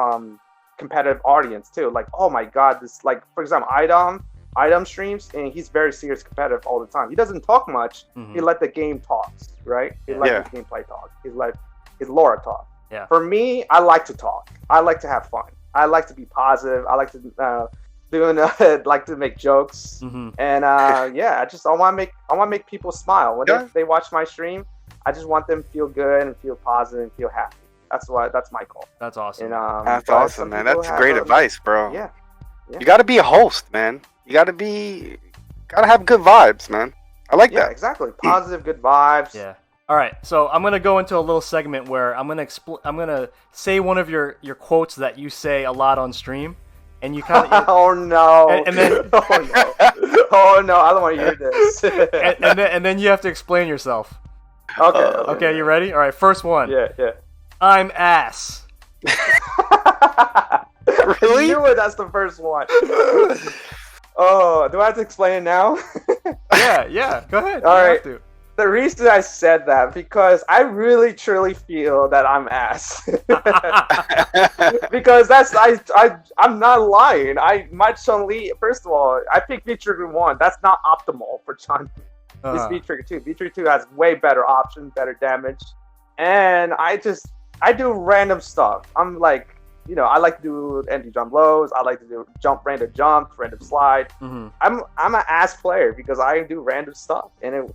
competitive audience too. Like, oh my God, this, like, for example, Idom streams, and he's very serious competitive all the time. He doesn't talk much. He let the game talk, right? He let the gameplay talk. He let his Laura talk. Yeah. For me, I like to talk. I like to have fun. I like to be positive. I like to like to make jokes, and I want to make people smile when they watch my stream. I just want them to feel good and feel positive and feel happy. That's my goal. That's awesome. And, that's awesome, man. That's great advice, bro. Yeah. You got to be a host, man. You got to have good vibes, man. I like that. Yeah, exactly. Positive, good vibes. Yeah. All right, so I'm gonna go into a little segment where I'm gonna say one of your quotes that you say a lot on stream, and you kind of oh no, and then oh no, I don't want to hear this. and then you have to explain yourself. Okay, you ready? All right, first one. Yeah. I'm ass. Really? I knew it. That's the first one. Oh, do I have to explain it now? Yeah. Go ahead. All right. The reason I said that, because I really truly feel that I'm ass. Because I'm not lying. My Chun-Li, first of all, I picked V-Trigger 1. That's not optimal for Chun. It's V-Trigger 2. V-Trigger 2 has way better options, better damage. And I do random stuff. I'm like, I like to do empty jump lows. I like to do random jumps, random slide. I'm an ass player because I do random stuff, and it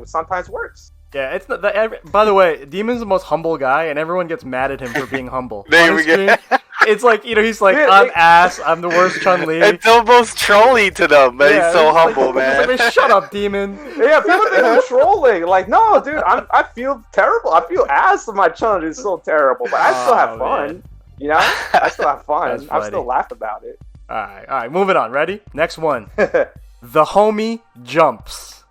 sometimes works. Yeah, it's not that. By the way, Demon's the most humble guy, and everyone gets mad at him for being humble. There On we his go. stream, it's like he's like, I'm ass. I'm the worst Chun-Li. It's almost trolly to them, but he's so it's like- humble, man. It's like, shut up, Demon. Yeah, people think I'm trolling. Like, no, dude, I feel terrible. I feel ass of my challenge is so terrible, but I still have fun. Man. You know, I still have fun. That's I funny. still laugh about it. All right, moving on. Ready? Next one. The homie jumps.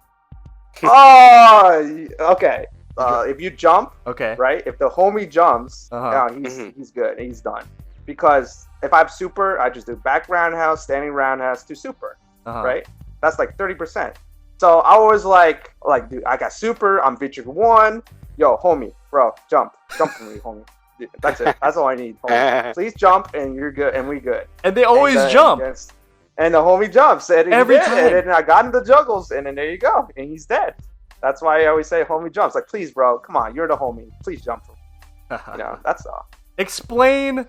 Oh, okay. If you jump, Okay. right? If the homie jumps, Uh-huh. he's good. He's done. Because if I have super, I just do back roundhouse, standing roundhouse to super, Uh-huh. right? That's like 30%. So I was like, dude, I got super. I'm featured 1. Yo, homie, bro, jump for me, homie. Dude, that's it. That's all I need. Homie. Please jump, and you're good, and we good. And they always And, jump. And the homie jumps, and Every he did, time. and then I got in the juggles, and then there you go, and he's dead. That's why I always say homie jumps. Like, please, bro, come on, you're the homie. Please jump for me. You know, that's all. Explain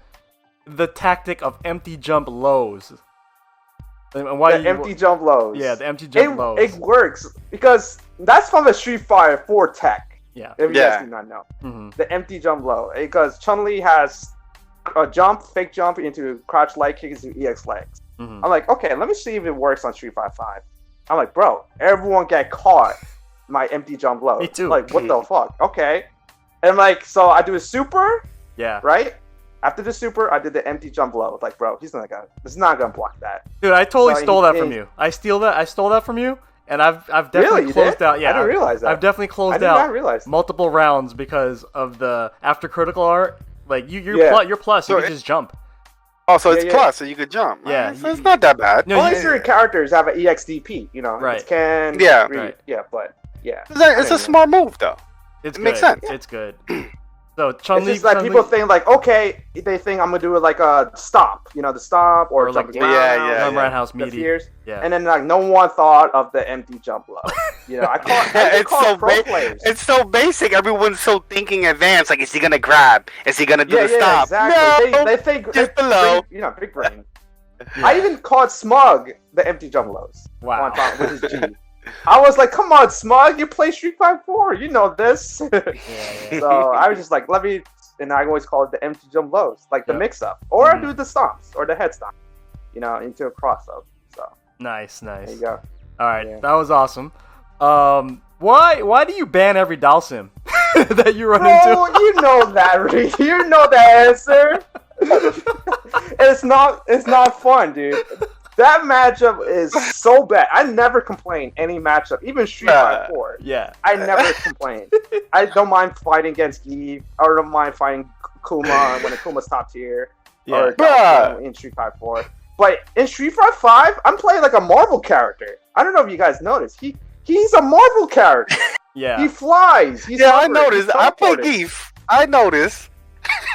the tactic of empty jump lows. And why The empty jump lows. Yeah, the empty jump lows. It works because that's from the Street Fighter 4 tech. Yeah. If you Yeah. guys do not know, Mm-hmm. the empty jump low, because Chun-Li has a jump, fake jump into crouch leg kick into EX legs. Mm-hmm. I'm like, okay, let me see if it works on Street Fighter 5. I'm like, bro, everyone get caught my empty jump low. Me too. Like, what the fuck? Okay. And I'm like, so I do a super, Yeah. right? After the super, I did the empty jump low. Like, bro, he's not gonna block that. Dude, I totally So stole he- that from you. I stole that from you, and I've definitely Really? You closed did? out. Yeah, I didn't realize that. I've definitely I closed did out not realize. multiple rounds because of the after critical art. Like you're Yeah. you're plus. You So can just jump. Oh, so it's Yeah. plus, so you could jump. Yeah, So it's not that bad. No, Only you- certain characters have an EXDP, you know. Right. It's Ken. Yeah. Reed, Right. Yeah, but yeah. It's a Anyway. smart move, though. It's It good. makes sense. It's good. So It's Chun-Li, just like people think like, okay, they think I'm gonna do it like a stop, you know, the stop or, Or like- jumping Yeah, around, yeah, Jump yeah. Roundhouse the meaty. fears. Yeah. And then like no one thought of the empty jump low. You know, I It's call so pro players. It's so basic. Everyone's so thinking advanced. Like, is he gonna grab? Is he gonna do Yeah, the yeah, stop? exactly. No, They think just they below. brain, you know, big brain. I even called Smug the empty jump lows. Wow. One time with his G. I was like, come on, Smug, you play Street Fighter 4, you know this. Yeah. So I was just like, let me, and I always call it the empty jump lows, like the Yep. mix up, or I Mhm. do the stomps or the head stomp, you know, into a cross up. So Nice. there you go. All right, Yeah. that was awesome. Why do you ban every Dalsim that you run Bro, into? you know that, Reed. You know the answer. It's not fun, dude. That matchup is so bad. I never complain any matchup, even Street Fighter 4. Yeah. I never complain. I don't mind fighting against Eve. I don't mind fighting Kuma when Kuma's top tier. Yeah. Or Bruh. in Street Fighter 4. But in Street Fighter 5, I'm playing like a Marvel character. I don't know if you guys noticed. He's a Marvel character. Yeah. He flies. He's Yeah, I hovering, noticed. he's I play teleporting. Geef. I noticed.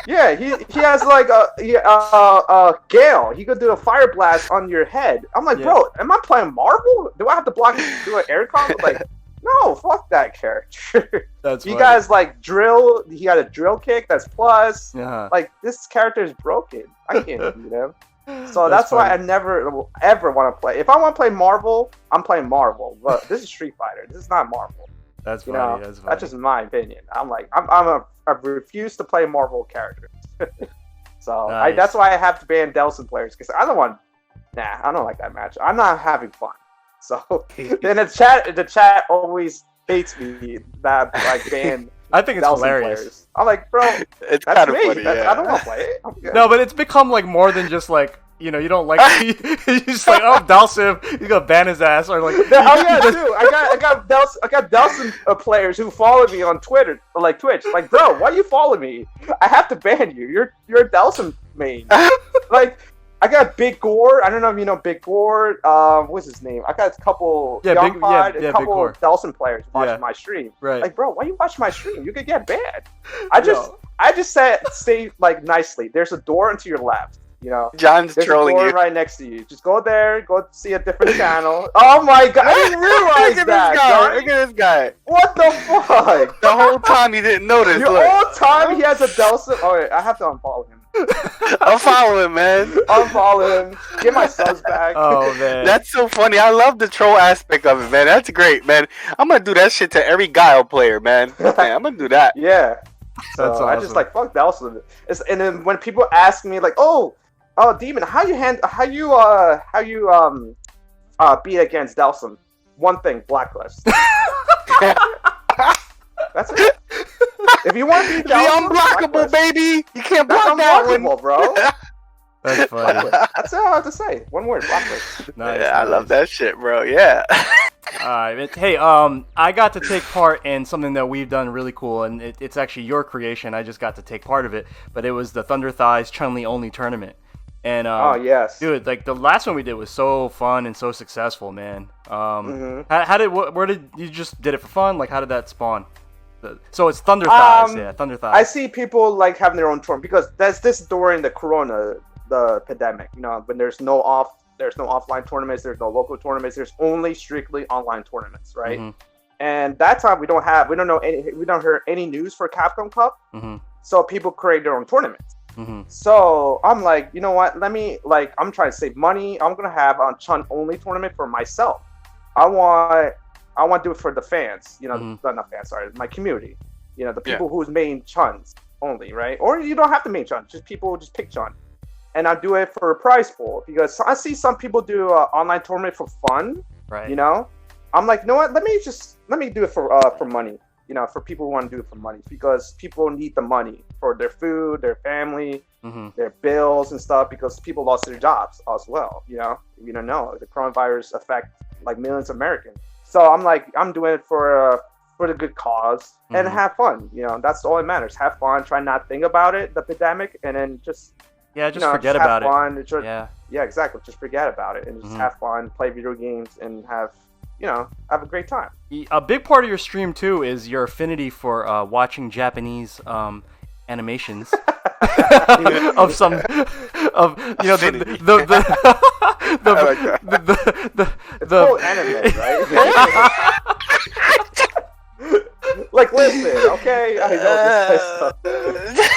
Yeah, he has like a Gale. He could do a fire blast on your head. I'm like, Yeah. bro, am I playing Marvel? Do I have to block do an air combo? Like, no, fuck that character. That's You funny. guys like drill. He got a drill kick that's plus. Uh-huh. Like this character is broken. I can't beat him. So that's why I funny. never ever want to play. If I want to play Marvel, I'm playing Marvel. But this is Street Fighter. This is not Marvel. That's You funny. know, That's funny. that's just my opinion. I'm like, I refuse to play Marvel characters. So Nice. that's why I have to ban Delson players because I don't like that match. I'm not having fun. So then the chat always hates me that like ban I think it's Delson hilarious. players. I'm like, bro, It's that's kind of me. funny. Yeah. I don't want to play it. I'm good. No, but it's become like more than just like, you know, you don't like you just like, oh, Dalsim, you gotta ban his ass or like Oh yeah, too. I got Delson players who follow me on Twitter or like Twitch. Like, bro, why you follow me? I have to ban you. You're a Delson main. Like, I got Big Gore. I don't know if you know Big Gore. What's his name? I got a couple Yeah, Young Big- Pod, yeah, a Big couple Gore. Delson players watching Yeah. my stream. right. Like, bro, why you watch my stream? You could get banned. Yo. I just say like nicely. There's a door into your left. You know, John's there's a trolling door you. right next to you. Just go there, go see a different channel. Oh my god, I didn't realize Look at that. this guy. Johnny. Look at this guy. What the fuck? The whole time he didn't notice. The Look. whole time he has a Delson. Oh wait, I have to unfollow him. I'm following, man. Unfollow him. Get my subs back. Oh man. That's so funny. I love the troll aspect of it, man. That's great, man. I'm gonna do that shit to every Guile player, man. I'm gonna do that. Yeah. So That's I awesome. just like fuck Delson. And then when people ask me like, oh, Demon, how you beat against Delson? One thing, blacklist. That's it. If you want to beat The Delson, unblockable, blacklist. baby. You can't That's block that one. unblockable, bro. That's funny. That's all I have to say. One word, blacklist. Nice, Yeah, I nice. love that shit, bro. Yeah. Alright, hey, I got to take part in something that we've done really cool, and it's actually your creation. I just got to take part of it, but it was the Thunder Thighs Chun-Li only tournament. And Oh yes. dude, like the last one we did was so fun and so successful, man. Mhm. Where did you just did it for fun? Like, how did that spawn? So it's Thunder Thighs, yeah, Thunder Thighs. I see people like having their own tournament because that's this during the the pandemic. You know, when there's no offline tournaments, there's no local tournaments, there's only strictly online tournaments, right? Mhm. And that time we don't hear any news for Capcom Cup, Mhm. so people create their own tournaments. Mhm. So I'm like, you know what? I'm trying to save money. I'm gonna have a Chun only tournament for myself. I want to do it for the fans. You know, not fans. Sorry, my community. You know, the people who's main Chuns only, right? Or you don't have to main Chun. Just people just pick Chun, and I do it for a prize pool because I see some people do an online tournament for fun. Right. You know, I'm like, you know what? Let me do it for money. You know, for people who want to do it for money because people need the money for their food, their family, their bills and stuff because people lost their jobs as well. You know, you don't know the coronavirus affect like millions of Americans. So I'm like, I'm doing it for the good cause and have fun. You know, that's all that matters. Have fun. Try not to think about it, the pandemic, and then just forget about it. Fun. Yeah, exactly. Just forget about it and just have fun, play video games, and have a great time. A big part of your stream too is your affinity for watching Japanese animations of some of the It's called anime, right? Like, listen, okay? I know this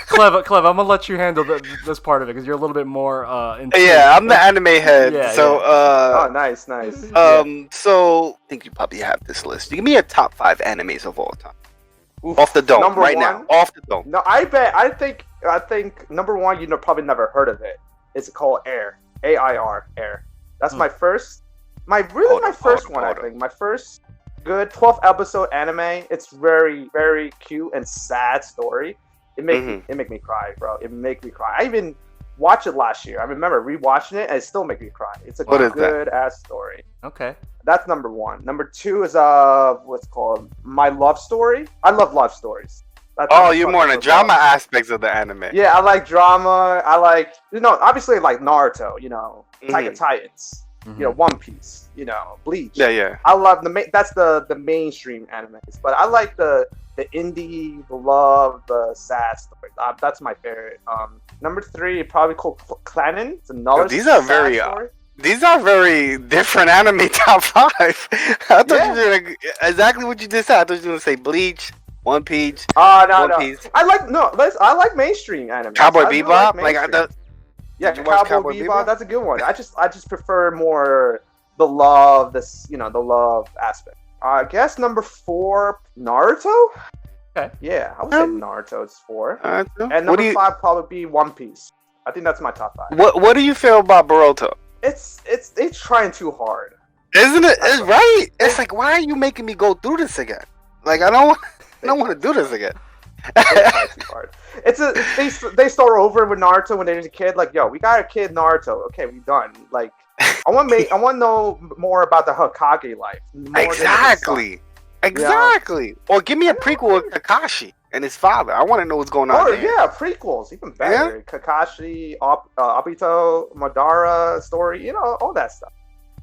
Clev, I'm gonna let you handle this part of it because you're a little bit more into I'm the anime head. Yeah, so oh, nice. So I think you probably have this list. Give me a top 5 animes of all time. Oof. Off the dome, Number right one? now. Off the dome. No, I think number one, probably never heard of it. It's called Air. AIR. Air. That's my first. My first one. I think my first good 12 episode anime. It's very, very cute and sad story. It make me cry, bro. It make me cry. I even watched it last year. I remember rewatching it, and it still make me cry. It's a good ass story. Okay. That's number one. Number two is what's called My Love Story. I love love stories. You're more in the drama aspects of the anime. Yeah, I like drama. I like obviously like Naruto. Attack of Titans. One Piece. Bleach. Yeah. I love that's the mainstream animes, but I like the indie, the love, the sad story. That's my favorite. Number 3 probably called Clanin. It's another. These are very. Story. These are very different anime top 5. I thought you were gonna, exactly what you just said. I thought you were gonna say Bleach, One Piece. No. Piece. I like mainstream anime. Cowboy Bebop. Cowboy Bebop. That's a good one. I just prefer more the love. The love aspect. I guess number 4, Naruto. Okay. Yeah, I would say Naruto is 4. And number 5 probably be One Piece. I think that's my top 5. What do you feel about Boruto? It's trying too hard. Isn't it? It's right. It's like, why are you making me go through this again? Like, I don't want to do this again. They try too hard. They start over with Naruto when there's a kid. Like, yo, we got a kid Naruto. Okay, we done. Like, I want to know more about the Hokage life. Exactly. Or give me a prequel of Kakashi and his father. I want to know what's going on there. Yeah, prequels, even better. Yeah? Kakashi, Obito, Madara story, all that stuff.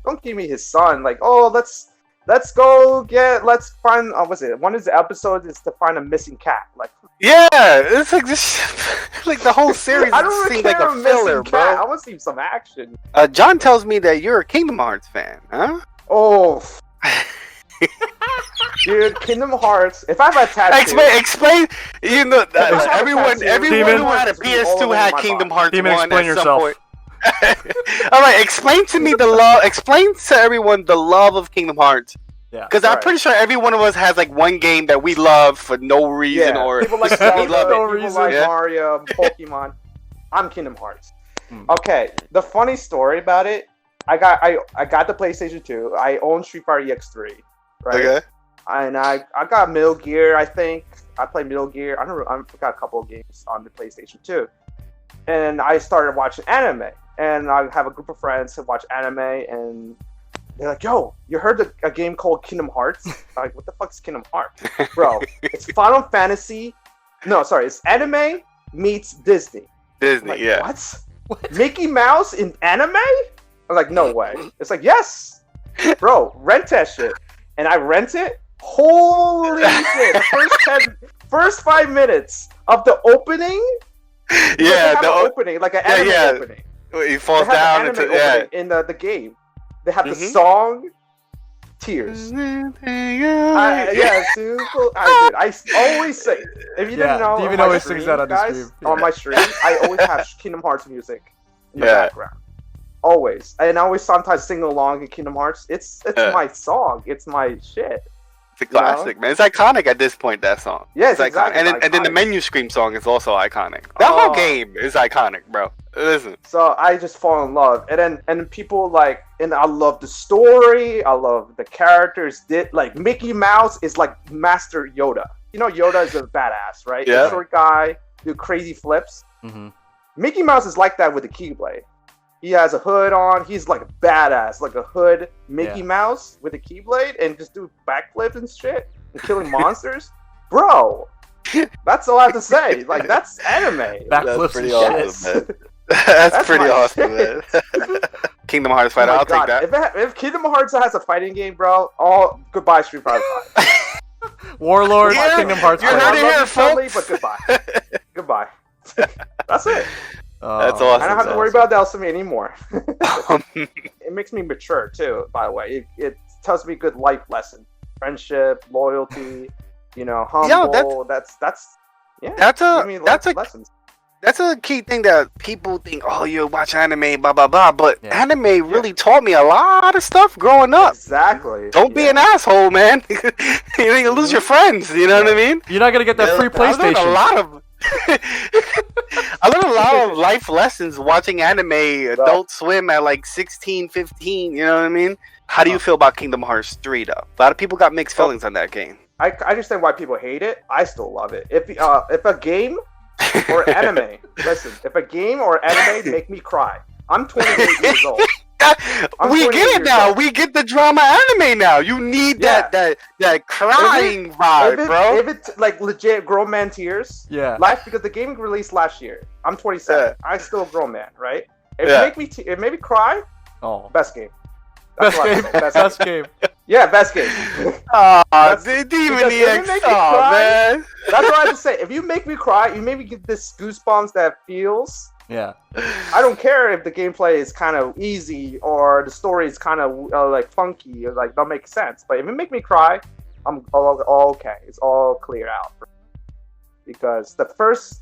Don't give me his son. Like, let's let's go let's find what's it? One of the episodes is to find a missing cat. Like, Yeah, it's like this, like the whole series I don't seems really like care a a missing filler, cat. bro. I want to see some action. John tells me that you're a Kingdom Hearts fan, huh? Oh, dude, Kingdom Hearts. If I have a tattoo, Explain. You know, everyone who had a PS2 had Kingdom Hearts Demon, 1 explain at some yourself. point. All right, explain to me the love. Explain to everyone the love of Kingdom Hearts. Yeah. Because I'm pretty sure every one of us has like one game that we love for no reason, yeah, or people like we Zelda, love it. no people reason. like Yeah. Mario, Pokemon. I'm Kingdom Hearts. Hmm. Okay, the funny story about it, I got the PlayStation 2. I own Street Fighter EX3, right? Okay. And I got Metal Gear. I think I played Metal Gear. I got a couple of games on the PlayStation 2, and I started watching anime. And I have a group of friends who watch anime, and they're like, "Yo, you heard a game called Kingdom Hearts?" I'm like, what the fuck is Kingdom Hearts, bro? It's Final Fantasy. No, sorry, it's anime meets Disney. Disney, Like, yeah. what? Mickey Mouse in anime? I'm like, no way. It's like, yes, bro, rent that shit. And I rent it. Holy shit! The first 5 minutes of the opening. Yeah, they have the an opening, like an anime yeah. opening. He They falls have down an into anime opening in the game. They have the song Tears. Super. I always say, if you didn't know, Demon on my always stream, sings that on his guys, stream. on my stream, I always have Kingdom Hearts music in the Yeah. background. Always, and I always sometimes sing along in Kingdom Hearts. It's my song. It's my shit. It's a classic, man. It's iconic at this point, that song. Yeah, it's exactly. iconic. And then the iconic. menu scream song is also iconic. That whole Oh. game is iconic, bro. Listen. So I just fall in love, and then people like, and I love the story. I love the characters. Like Mickey Mouse is like Master Yoda. You know, Yoda is a badass, right? Yeah. A short guy, do crazy flips. Mm-hmm. Mickey Mouse is like that with the Keyblade. He has a hood on. He's like a badass, like a hood Mickey Mouse with a Keyblade, and just do backflips and shit and killing monsters, bro. That's all I have to say. Like, that's anime. Backflips pretty and awesome, shit. man. That's pretty my awesome, shit. man. Kingdom Hearts Oh fighter, my I'll God. take that. If Kingdom Hearts has a fighting game, bro, goodbye Street Fighter 5. Warlord, Yeah, Kingdom Hearts. you heard I it fighter. love here, you, Chun-Li, folks. but goodbye. Goodbye. That's it. That's Oh, awesome. I don't have to worry about Delsamy anymore. Um, It makes me mature too, by the way. It tells me good life lessons. Friendship, loyalty, humble. That's give me life lessons. That's a key thing that people think, oh, you watch anime, blah, blah, blah. But Yeah. anime really taught me a lot of stuff growing up. Exactly. Don't be an asshole, man. You're going to lose your friends. You know what I mean? You're not gonna get that free I learned a PlayStation. lot of... I learned a lot of life lessons watching anime, Adult Swim at like 16, 15. You know what I mean? How do you feel about Kingdom Hearts 3, though? A lot of people got mixed feelings on that game. I understand why people hate it. I still love it. If a game or anime, listen, if a game or anime make me cry, I'm 28 years old. We 28 get it years now. old. We get the drama anime now. You need that crying vibe, bro. If it's like legit grown man tears, Yeah. because the game released last year. I'm 27. I still a grown man, right? If Yeah. it made me cry, Oh. best game. Best what I game. say, best Best game. Yeah, best game. Aw, That's- the because Demon if you EX, make me aw, cry- man. That's what I have to say. If you make me cry, you make me get this goosebumps that feels. Yeah. I don't care if the gameplay is kind of easy or the story is kind of like funky or like don't make sense. But if it make me cry, I'm all okay. It's all cleared out. Because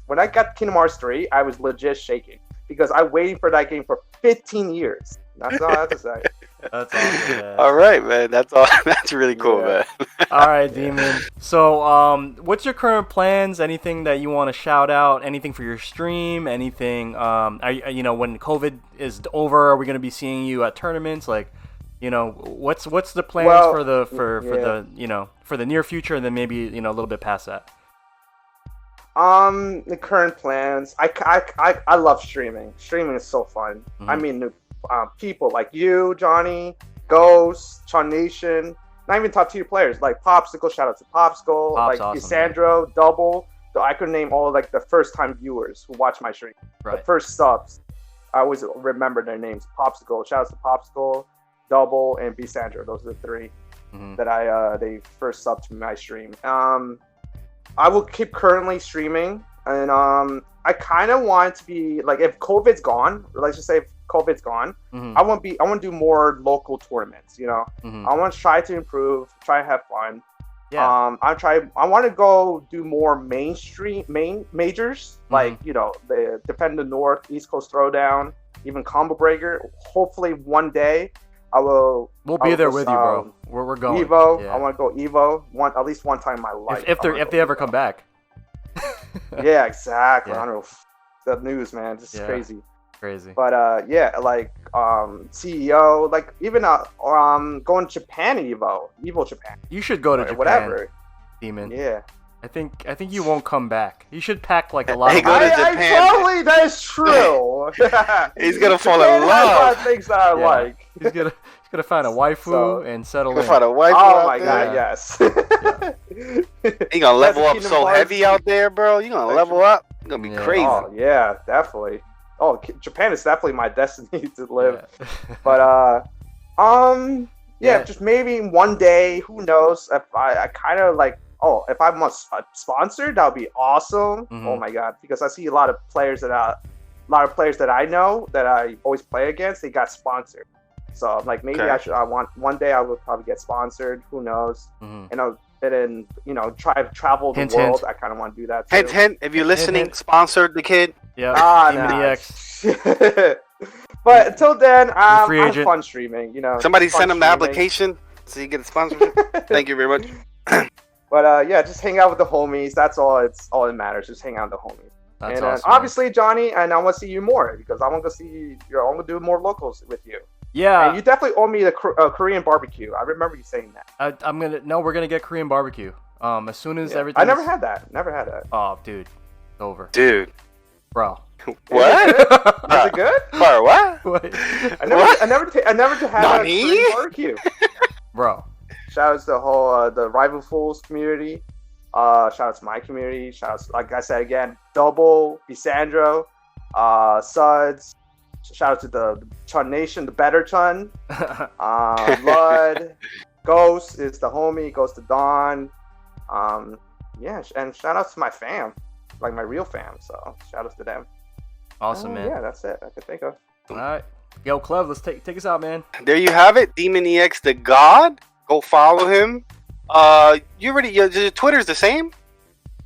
when I got Kingdom Hearts 3, I was legit shaking because I waited for that game for 15 years. That's all I have to say. That's awesome, man. All right, man. That's all. That's really cool, Yeah. man. All right, Demon. So, what's your current plans? Anything that you want to shout out? Anything for your stream? Anything? When COVID is over, are we going to be seeing you at tournaments? Like, what's the plans for the near future, and then maybe a little bit past that. The current plans. I love streaming. Streaming is so fun. Mhm. I mean, people like you, Johnny, Ghost, Chun Nation, not even top tier players like Popsicle. Shout out to Popsicle, Pop's like awesome, Sandro, Double. So I could name all like the first time viewers who watch my stream. Right. The first subs. I always remember their names. Popsicle. Shout out to Popsicle, Double, and B Sandro. Those are the three. that they first subbed to my stream. I will keep currently streaming, and I kind of want to be like, if COVID's gone, let's just say if COVID's gone, I want to do more local tournaments. You know, I want to try to improve, try to have fun. Yeah. I want to go do more main majors, like, you know, the Defend the North, East Coast Throwdown, even Combo Breaker. Hopefully one day we'll be there with you, bro. We're going. Evo. Yeah. I want to go Evo at least one time in my life. If they ever come back. Yeah, exactly. Yeah. I don't know. The news, man, this is crazy. But yeah, like CEO, like even going to Japan Evo Japan. You should go to Japan. Whatever. Demon. Yeah. I think you won't come back. You should pack like a lot of. Go to Japan. Probably that is true. He's gonna fall Japan in has a lot love. of things that I like. He's gonna find a waifu and settle in. Find a wife. Oh my god, yes. You gonna level up Kingdom so Hearts. heavy out there, bro. You gonna level up. You're gonna be crazy. Oh yeah, definitely. Oh, Japan is definitely my destiny to live. But yeah, just maybe one day, who knows? If I kind of like, if I'm sponsored, that would be awesome. Oh my god, because I see a lot of players that I know that I always play against, they got sponsored. So I'm like, maybe I want one day I will probably get sponsored. Who knows? And then, you know, try to travel the world. I kind of want to do that too. Hint, if you're listening, sponsored the kid. Yeah. Demon EX. But until then, I'm fun streaming. You know, somebody send him the application so you get a sponsorship. Thank you very much. But yeah, just hang out with the homies. That's all. It's all that matters. Just hang out with the homies. That's and awesome, obviously, Johnny, and I want to see you more because I want to see. I want to do more locals with you. Yeah. And you definitely owe me the Korean barbecue. I remember you saying that. We're gonna get Korean barbecue. As soon as everything. I never had that. Never had that. Oh, dude, it's over. Dude. Bro. What? Is it good? Bro, what? What? I never had Korean barbecue. Bro. Shout out to the whole the Rival Fools community. Shout out to my community. Shout out to, like I said again, Double, Bisandro, Suds. Shout out to the Chun Nation, the better Chun. Blood, Ghost is the homie. Ghost to Dawn. Yeah, and shout out to my fam, like my real fam. So shout out to them. Awesome, man. Yeah, that's it. I can think of. All right, yo, Clev, let's take us out, man. There you have it, Demon EX, the God. Go follow him. Your Twitter's the same?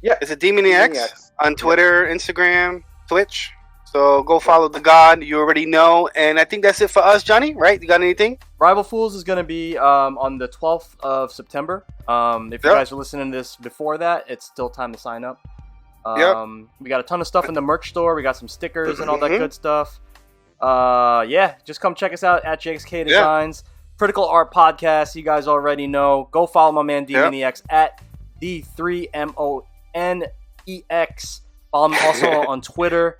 Yeah. It's a Demon EX on Twitter, Instagram, Twitch. So go follow the God. You already know. And I think that's it for us, Johnny, right? You got anything? Rival Fools is going to be on the 12th of September. If you guys are listening to this before that, it's still time to sign up. We got a ton of stuff in the merch store. We got some stickers and all that good stuff. Yeah, just come check us out at JXK Designs. Critical Art Podcast, you guys already know. Go follow my man Demon EX at D3MONEX. Follow him also on Twitter.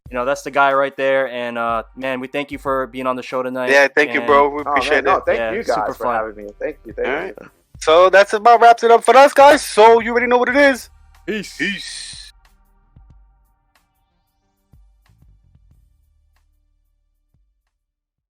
You know, that's the guy right there. And man, we thank you for being on the show tonight. Yeah, thank you, bro. We appreciate it. Thank you guys for having me. Thank you. All right. So that's about wraps it up for us, guys. So you already know what it is. Peace.